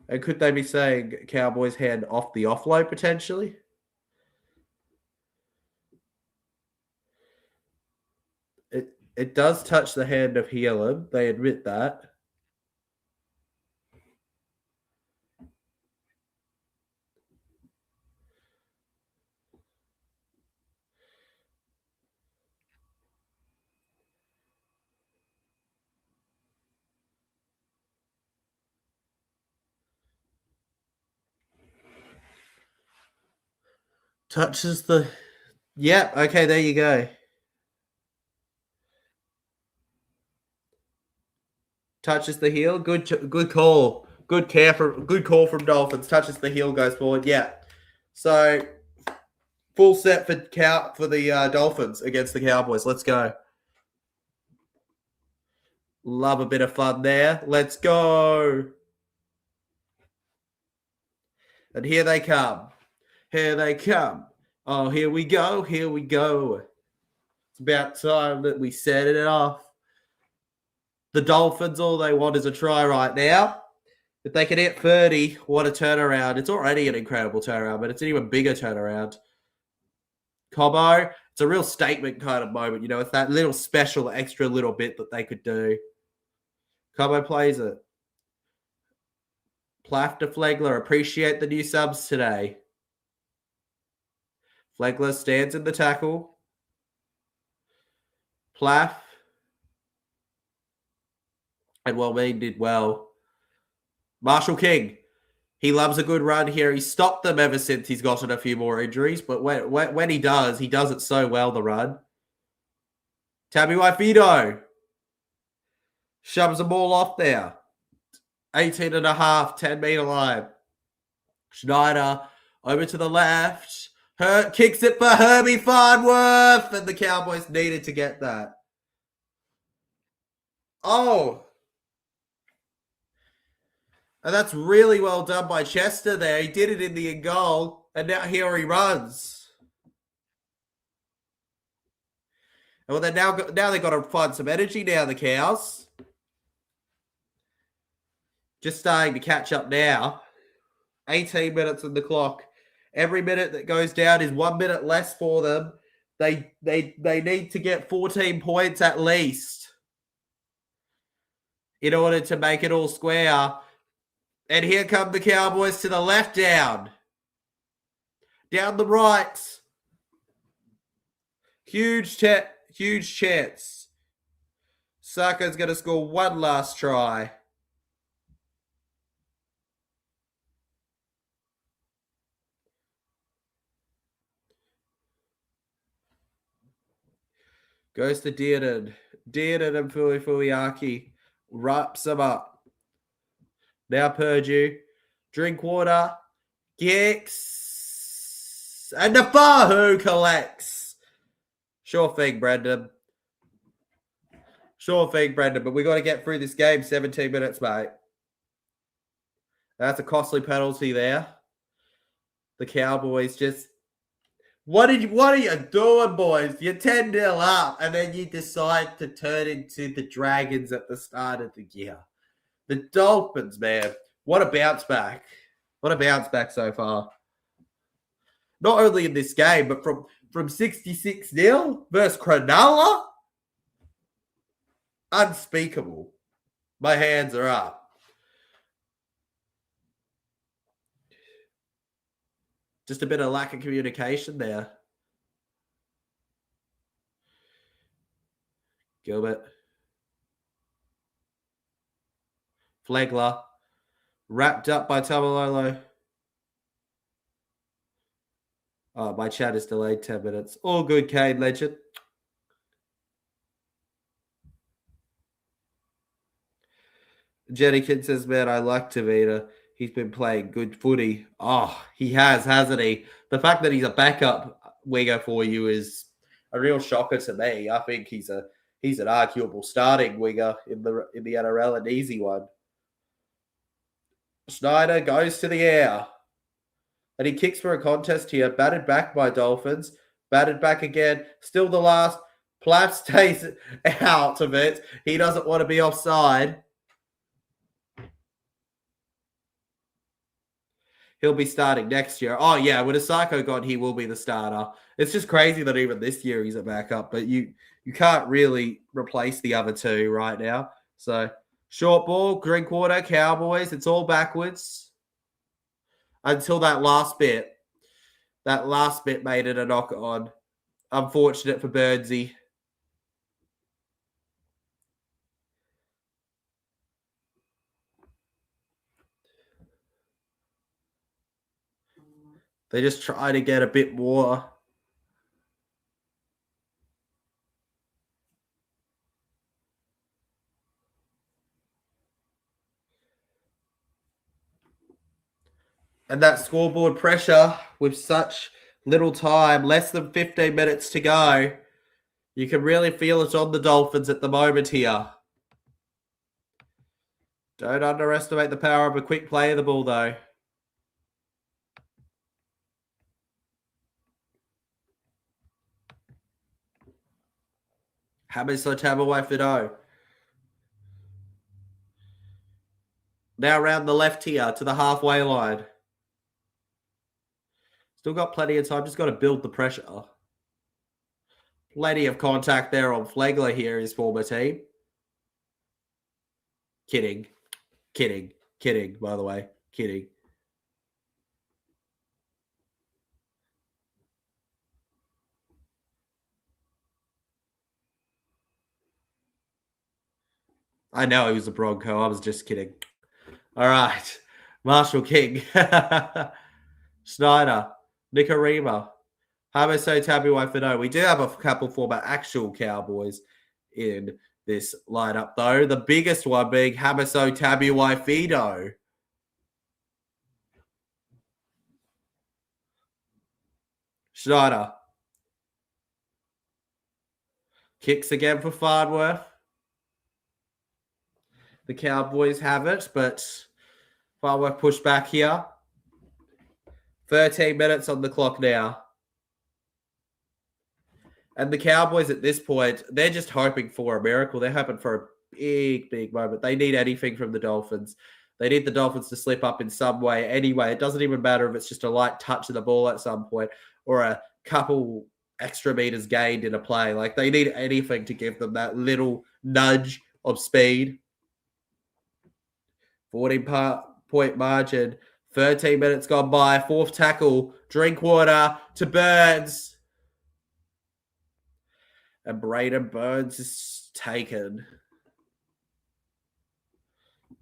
And could they be saying Cowboys hand off the offload potentially? It does touch the hand of Heelan. They admit that. Touches the... Yep, okay, there you go. Touches the heel. Good call. Good call from Dolphins. Touches the heel, goes forward. Yeah. So, full set for the Dolphins against the Cowboys. Let's go. Love a bit of fun there. Let's go. And here they come. Here they come. Oh, here we go. Here we go. It's about time that we set it off. The Dolphins, all they want is a try right now. If they can hit 30, what a turnaround. It's already an incredible turnaround, but it's an even bigger turnaround. Cobbo, it's a real statement kind of moment. It's that little special extra little bit that they could do. Cobbo plays it. Plaff to Flegler. Appreciate the new subs today. Flegler stands in the tackle. Plaff. And Wellmead did well. Marshall King. He loves a good run here. He's stopped them ever since he's gotten a few more injuries. But when he does it so well, the run. Tabby Waifido. Shoves the ball off there. 18 and a half, 10-meter line. Schneider over to the left. Kicks it for Herbie Farnworth. And the Cowboys needed to get that. Oh. And that's really well done by Chester there. He did it in the goal. And now here he runs. And well, now they've got to find some energy now, the Cows. Just starting to catch up now. 18 minutes on the clock. Every minute that goes down is 1 minute less for them. They need to get 14 points at least in order to make it all square. And here come the Cowboys to the left down. Down the right. Huge chance. Saka's going to score one last try. Goes to Dearden. Dearden and Fuiaki wraps them up. Now Purdue. Drinkwater. Gicks. And Nafahu collects. Sure thing, Brendan. But we got to get through this game. 17 minutes, mate. That's a costly penalty there. The Cowboys just... What are you doing, boys? You're 10-0 up, and then you decide to turn into the Dragons at the start of the year. The Dolphins, man. What a bounce back. What a bounce back so far. Not only in this game, but from 66-0 versus Cronulla. Unspeakable. My hands are up. Just a bit of lack of communication there. Gilbert. Flegler. Wrapped up by Tamalolo. Oh, my chat is delayed 10 minutes. All good, Cade Legend. Jennykins says, man, I like Tavita. He's been playing good footy. Oh, he has, hasn't he? The fact that he's a backup winger for you is a real shocker to me. I think he's an arguable starting winger in the NRL, an easy one. Schneider goes to the air. And he kicks for a contest here. Batted back by Dolphins. Batted back again. Still the last. Platt stays out of it. He doesn't want to be offside. He'll be starting next year. Oh, yeah, with Asako gone, he will be the starter. It's just crazy that even this year he's a backup, but you can't really replace the other two right now. So, short ball, Drinkwater, Cowboys, it's all backwards until that last bit. That last bit made it a knock-on. Unfortunate for Burnsy. They just try to get a bit more. And that scoreboard pressure with such little time, less than 15 minutes to go, you can really feel it on the Dolphins at the moment here. Don't underestimate the power of a quick play of the ball, though. Hammers Lotama Waifido. Now around the left here to the halfway line. Still got plenty of time. Just got to build the pressure. Plenty of contact there on Flegler here, his former team. Kidding, by the way. Kidding. I know he was a Bronco. I was just kidding. All right. Marshall King. Snyder. Nicarima. Hamiso Tabuai Fino. We do have a couple former actual Cowboys in this lineup, though. The biggest one being Hamiso Tabuai Fido. Schneider. Kicks again for Farnworth. The Cowboys have it, but Farnworth pushed back here. 13 minutes on the clock now. And the Cowboys at this point, they're just hoping for a miracle. They're hoping for a big moment. They need anything from the Dolphins. They need the Dolphins to slip up in some way. Anyway, it doesn't even matter if it's just a light touch of the ball at some point or a couple extra meters gained in a play. Like, they need anything to give them that little nudge of speed. 14-point margin. 13 minutes gone by. Fourth tackle. Drinkwater to Burns. And Braden Burns is taken.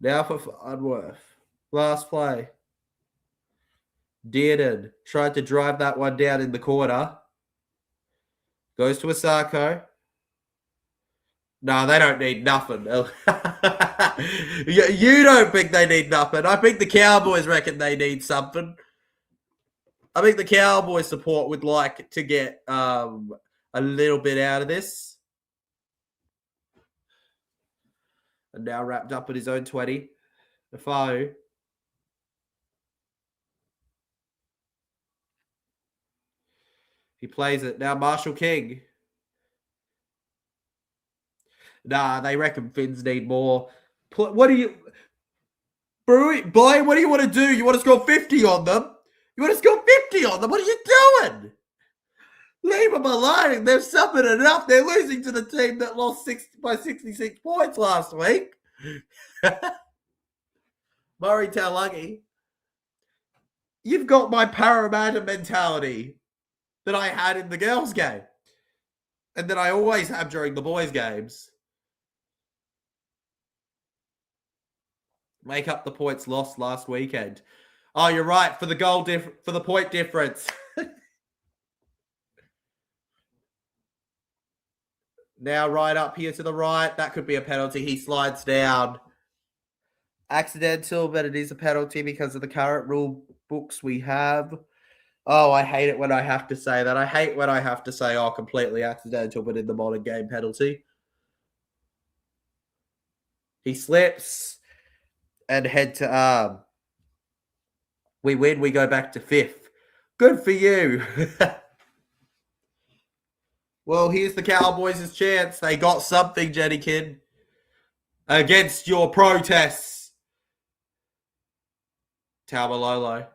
Now for Farnworth. Last play. Dearden tried to drive that one down in the corner. Goes to Asako. No, they don't need nothing. You don't think they need nothing. I think the Cowboys reckon they need something. I think the Cowboys support would like to get a little bit out of this. And now wrapped up at his own 20. Afau. He plays it. Now Marshall King. Nah, they reckon Finns need more. What do you... Boy, what do you want to do? You want to score 50 on them? You want to score 50 on them? What are you doing? Leave them alone. They're summing it up. They're losing to the team that lost by 66 points last week. Murray Taulagi. You've got my Parramatta mentality that I had in the girls' game. And that I always have during the boys' games. Make up the points lost last weekend. Oh, you're right. For the for the point difference. Now right up here to the right. That could be a penalty. He slides down. Accidental, but it is a penalty because of the current rule books we have. Oh, I hate it when I have to say that. I hate when I have to say, oh, completely accidental, but in the modern game penalty. He slips and head to arm. We win, we go back to 5th. Good for you. Well, here's the Cowboys' chance. They got something, Jenny Kid, against your protests. Taumalolo.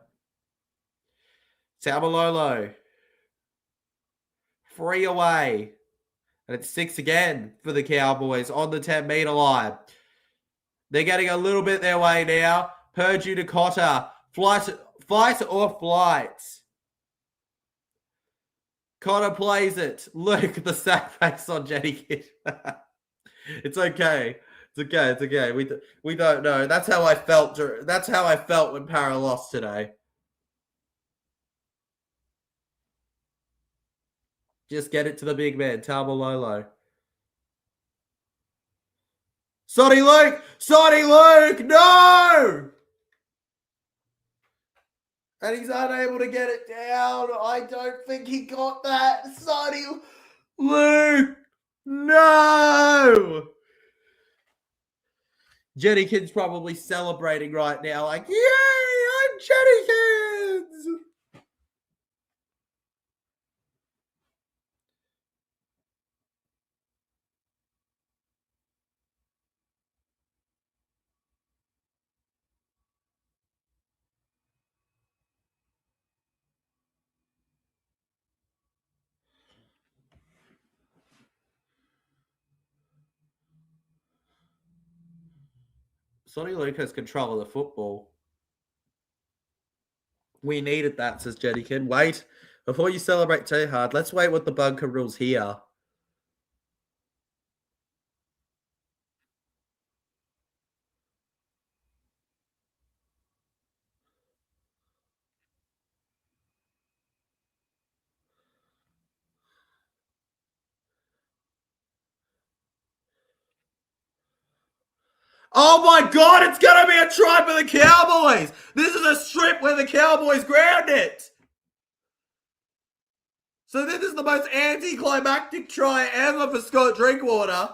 3 away. And it's 6 again for the Cowboys on the 10-meter line. They're getting a little bit their way now. Purdue to Cotter. Fight or flight. Cotter plays it. Look at the sack face on Jenny Kidd. It's okay. It's okay. We don't know. That's how I felt. That's how I felt when Para lost today. Just get it to the big man, Taumalolo. Sonny Luke, no! And he's unable to get it down. I don't think he got that. Sonny Luke, no! Jenny Kidd's probably celebrating right now, like, yay, I'm Jenny Kids! Sonny Luke has control of the football. We needed that, says Jennykin. Wait, before you celebrate too hard, let's wait what the bunker rules here. Oh my God, it's going to be a try for the Cowboys. This is a strip where the Cowboys ground it. So this is the most anticlimactic try ever for Scott Drinkwater.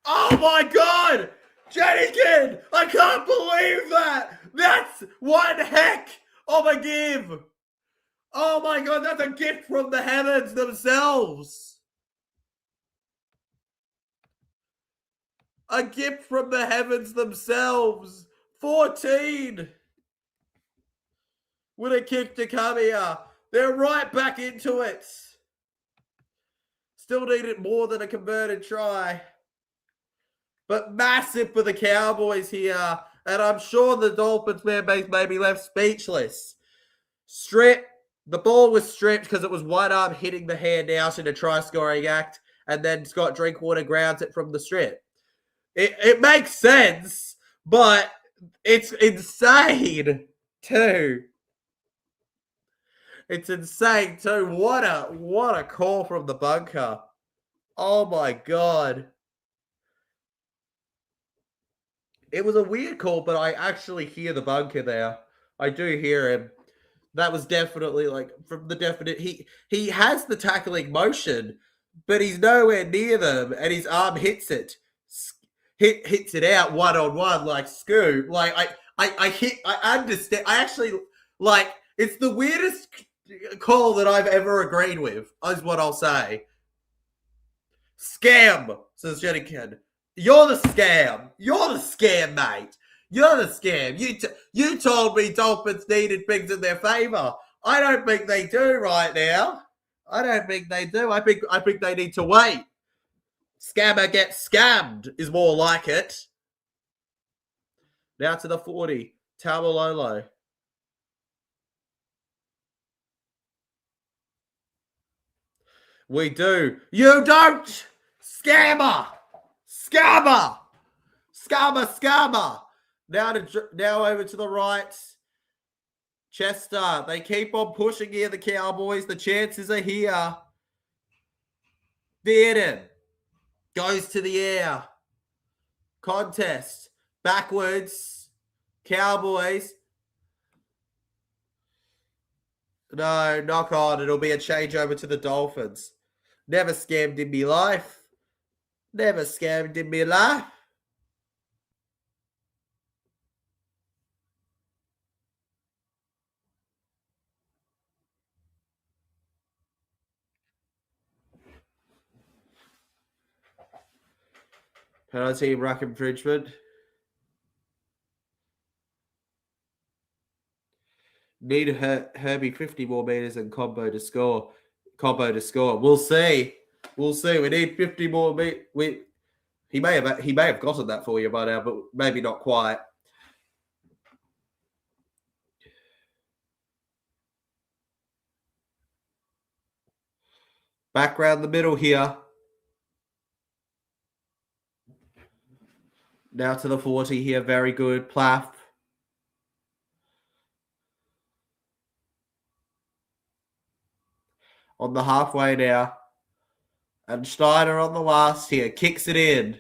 Oh my God! Jennykin! I can't believe that! That's one heck of a give! Oh my God, that's a gift from the heavens themselves! A gift from the heavens themselves! 14! With a kick to come here. They're right back into it. Still need it more than a converted try. But massive for the Cowboys here. And I'm sure the Dolphins fan base may be left speechless. Strip. The ball was stripped because it was one arm hitting the hand out in a try-scoring act. And then Scott Drinkwater grounds it from the strip. It makes sense, but it's insane too. It's insane too. What a call from the bunker. Oh my God. It was a weird call, but I actually hear the bunker there. I do hear him. That was definitely from the definite. He has the tackling motion, but he's nowhere near them, and his arm hits it. Hits it out one-on-one like Scoo. I understand. I actually it's the weirdest call that I've ever agreed with, is what I'll say. Scam, says Jennykin. You're the scam. You're the scam, mate. You're the scam. You told me Dolphins needed things in their favor. I don't think they do right now. I don't think they do. I think they need to wait. Scammer gets scammed is more like it. Now to the 40. Tamalolo. We do. You don't! Scammer! Scammer! Scammer! Now over to the right. Chester. They keep on pushing here, the Cowboys. The chances are here. Dearden goes to the air. Contest. Backwards. Cowboys. No, knock on. It'll be a changeover to the Dolphins. Never scammed in me life. Never scammed in me life. Penalty, ruck infringement. Need Herbie 50 more meters and combo to score. We'll see. We need 50 more meters. He may have gotten that for you by now, but maybe not quite. Back round the middle here. Now to the 40 here. Very good. Plath. On the halfway now. And Schneider on the last here. Kicks it in.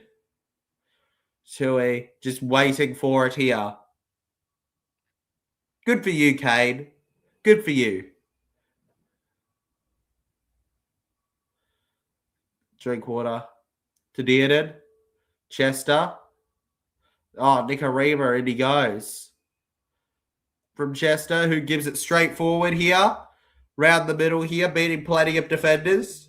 Tui just waiting for it here. Good for you, Kane. Good for you. Drinkwater to Dearden. Chester. Oh, Nicarima, and he goes. From Chester, who gives it straight forward here. Round the middle here, beating plenty of defenders.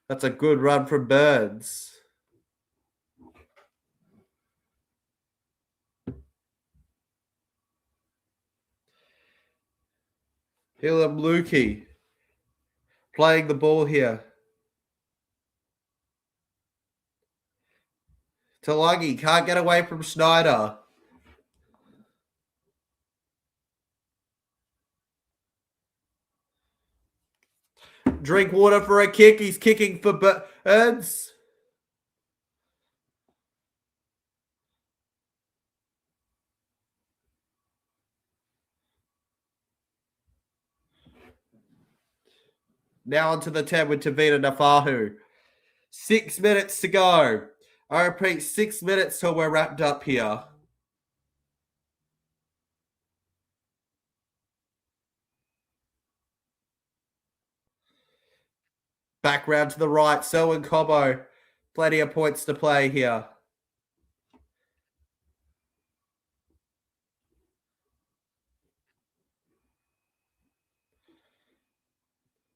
That's a good run from Burns. Hilam Lukey playing the ball here. Talangi can't get away from Schneider. Drinkwater for a kick. He's kicking for Burns. Now onto the 10 with Tavita Nafahu. 6 minutes to go. I repeat, 6 minutes till we're wrapped up here. Back round to the right. Selwyn Cobbo. Plenty of points to play here.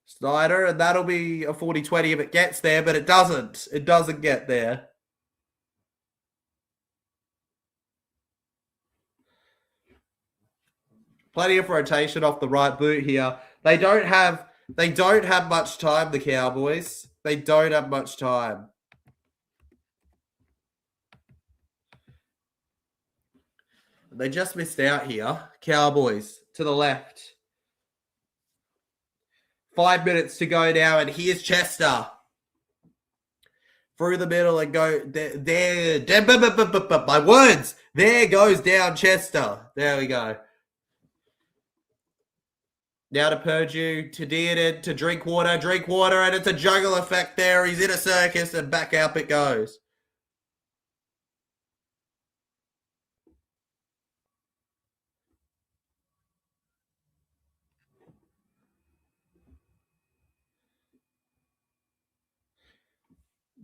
Snyder, and that'll be a 40-20 if it gets there, but it doesn't. It doesn't get there. Plenty of rotation off the right boot here. They don't have much time, the Cowboys. They don't have much time. They just missed out here. Cowboys to the left. 5 minutes to go now, and here's Chester. Through the middle and go there. My words. There goes down Chester. There we go. Now to Purdue, to Dearden, to Drinkwater, and it's a juggle effect there. He's in a circus, and back up it goes.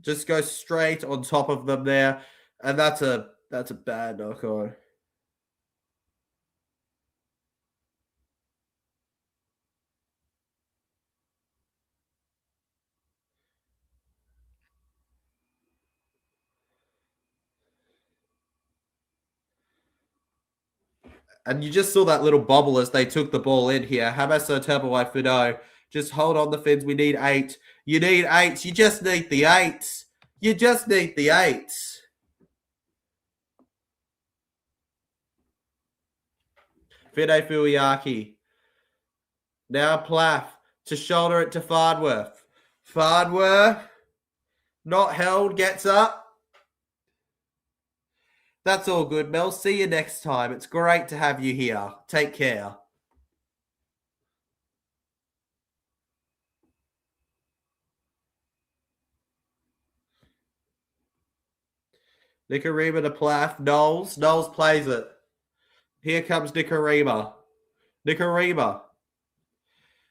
Just go straight on top of them there, and that's a bad knock on. And you just saw that little bobble as they took the ball in here. Hamaso Tabawai Fido. Just hold on the Fins. We need 8. You need 8. You just need the 8. You just need the 8. Fide Fuiaki. Now Plath to shoulder it to Fardworth. Fardworth. Not held. Gets up. That's all good, Mel. See you next time. It's great to have you here. Take care. Nicarima to Plath. Knowles. Knowles plays it. Here comes Nicarima. Nicarima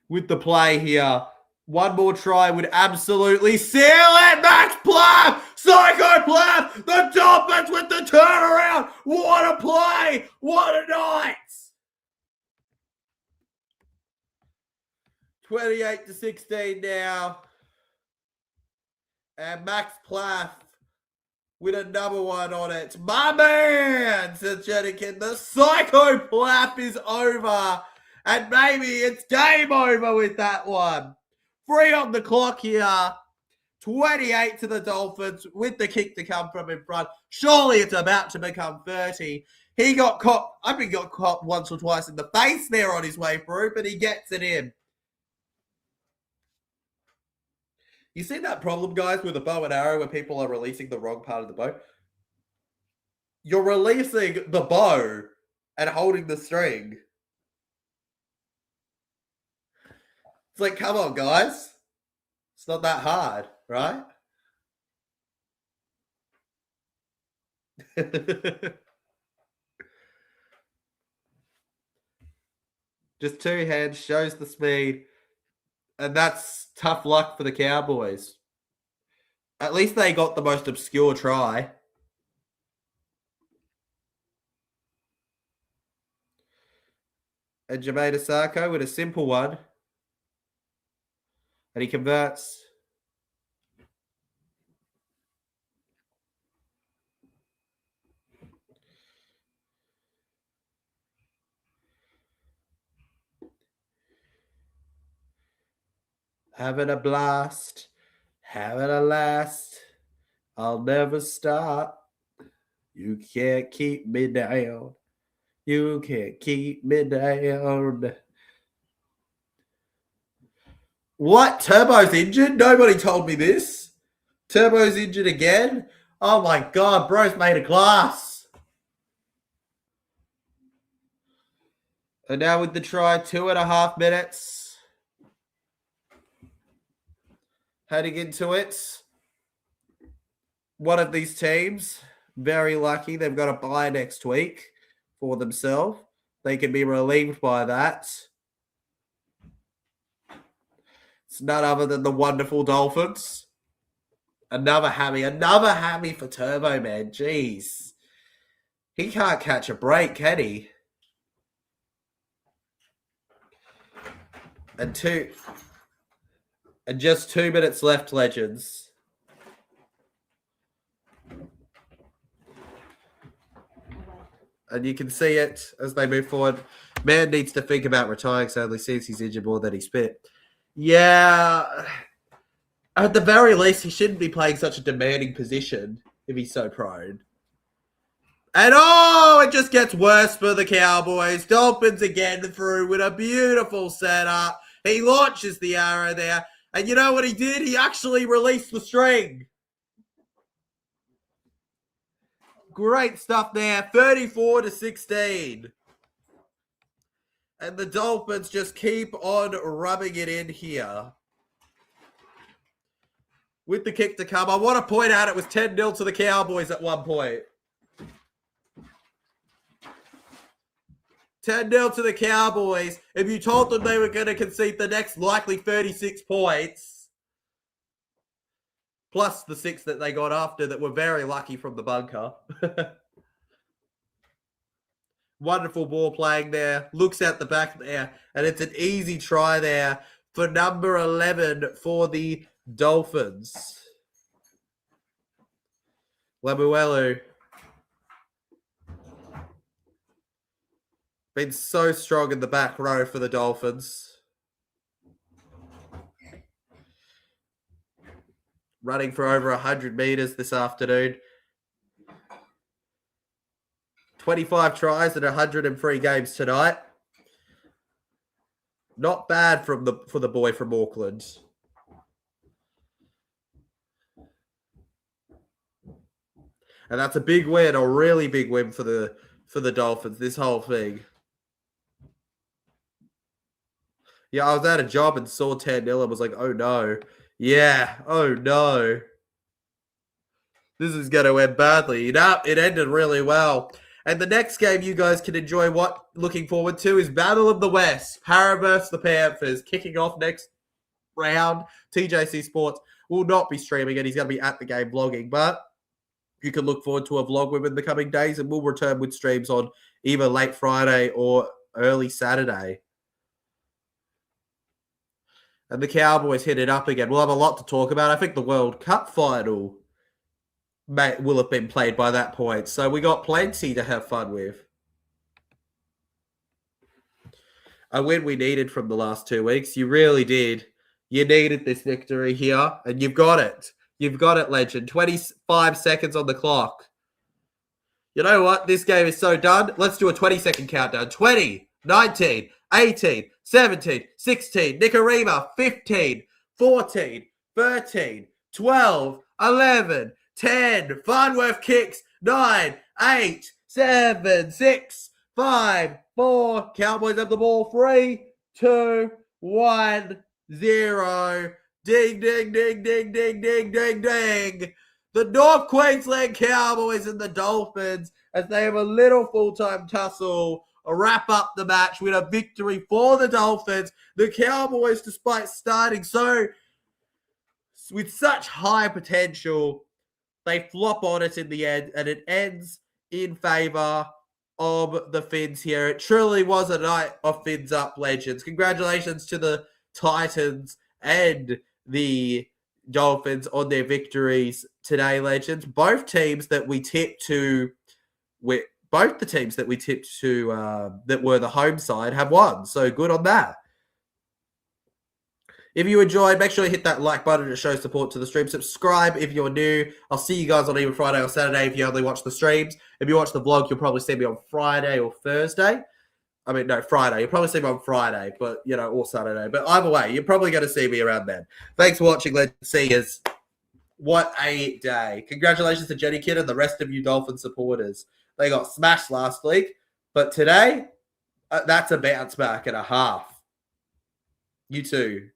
with the play here. One more try would absolutely seal it. Max Plath! Psycho Plath! The Dolphins with the turnaround! What a play! What a night! 28-16 now. And Max Plath with another one on it. My man, says Jenikin. The Psycho Plath is over. And maybe it's game over with that one. 3 on the clock here. 28 to the Dolphins with the kick to come from in front. Surely it's about to become 30. He got caught. I think he got caught once or twice in the face there on his way through, but he gets it in. You see that problem, guys, with a bow and arrow where people are releasing the wrong part of the bow? You're releasing the bow and holding the string. It's like, come on, guys. It's not that hard, right? Just 2 hands, shows the speed. And that's tough luck for the Cowboys. At least they got the most obscure try. And Jermaine Asako with a simple one. And he converts. Having a blast. Having a last. I'll never stop. You can't keep me down. You can't keep me down. What? Turbo's injured? Nobody told me this. Turbo's injured again? Oh my god, bro's made of glass. And now with the try, 2.5 minutes. Heading into it. One of these teams, very lucky, they've got a bye next week for themselves. They can be relieved by that. It's none other than the wonderful Dolphins. Another hammy for Turbo, man. Jeez. He can't catch a break, can he? And just 2 minutes left, legends. And you can see it as they move forward. Man needs to think about retiring, sadly, since he's injured more than he spit. Yeah. At the very least, he shouldn't be playing such a demanding position if he's so prone. And it just gets worse for the Cowboys. Dolphins again through with a beautiful setup. He launches the arrow there. And you know what he did? He actually released the string. Great stuff there. 34-16. And the Dolphins just keep on rubbing it in here. With the kick to come. I want to point out it was 10-0 to the Cowboys at one point. 10-0 to the Cowboys. If you told them they were going to concede the next likely 36 points, plus the 6 that they got after that were very lucky from the bunker. Wonderful ball playing there. Looks out the back there. And it's an easy try there for number 11 for the Dolphins. Lemuelu. Been so strong in the back row for the Dolphins. Running for over 100 meters this afternoon. 25 tries and 103 games tonight. Not bad for the boy from Auckland. And that's a big win, a really big win for the Dolphins, this whole thing. Yeah, I was at a job and saw 10-0 and was like, oh no. Yeah, oh no. This is going to end badly. No, it ended really well. And the next game you guys can enjoy looking forward to is Battle of the West. Para versus the Panthers kicking off next round. TJC Sports will not be streaming it. He's going to be at the game vlogging. But you can look forward to a vlog within the coming days, and we'll return with streams on either late Friday or early Saturday. And the Cowboys hit it up again. We'll have a lot to talk about. I think the World Cup final will have been played by that point. So we got plenty to have fun with. A win we needed from the last 2 weeks. You really did. You needed this victory here, and you've got it. You've got it, legend. 25 seconds on the clock. You know what? This game is so done. Let's do a 20-second countdown. 20, 19, 18, 17, 16, Nicarima, 15, 14, 13, 12, 11, 10, Farnworth kicks, 9, 8, 7, 6, 5, 4, Cowboys have the ball, 3, 2, 1, 0. Ding, ding, ding, ding, ding, ding, ding, ding. The North Queensland Cowboys and the Dolphins, as they have a little full-time tussle, wrap up the match with a victory for the Dolphins. The Cowboys, despite starting with such high potential, they flop on it in the end, and it ends in favor of the Fins here. It truly was a night of Fins up, legends. Congratulations to the Titans and the Dolphins on their victories today, legends. Both the teams that we tipped to that were the home side have won. So good on that. If you enjoyed, make sure you hit that like button to show support to the stream. Subscribe if you're new. I'll see you guys on either Friday or Saturday if you only watch the streams. If you watch the vlog, you'll probably see me on Friday or Thursday. I mean, no, Friday. You'll probably see me on Friday, but, or Saturday. But either way, you're probably going to see me around then. Thanks for watching, Legends. See yous. What a day. Congratulations to Jenny Kidd and the rest of you Dolphin supporters. They got smashed last week, but today, that's a bounce back and a half. You too.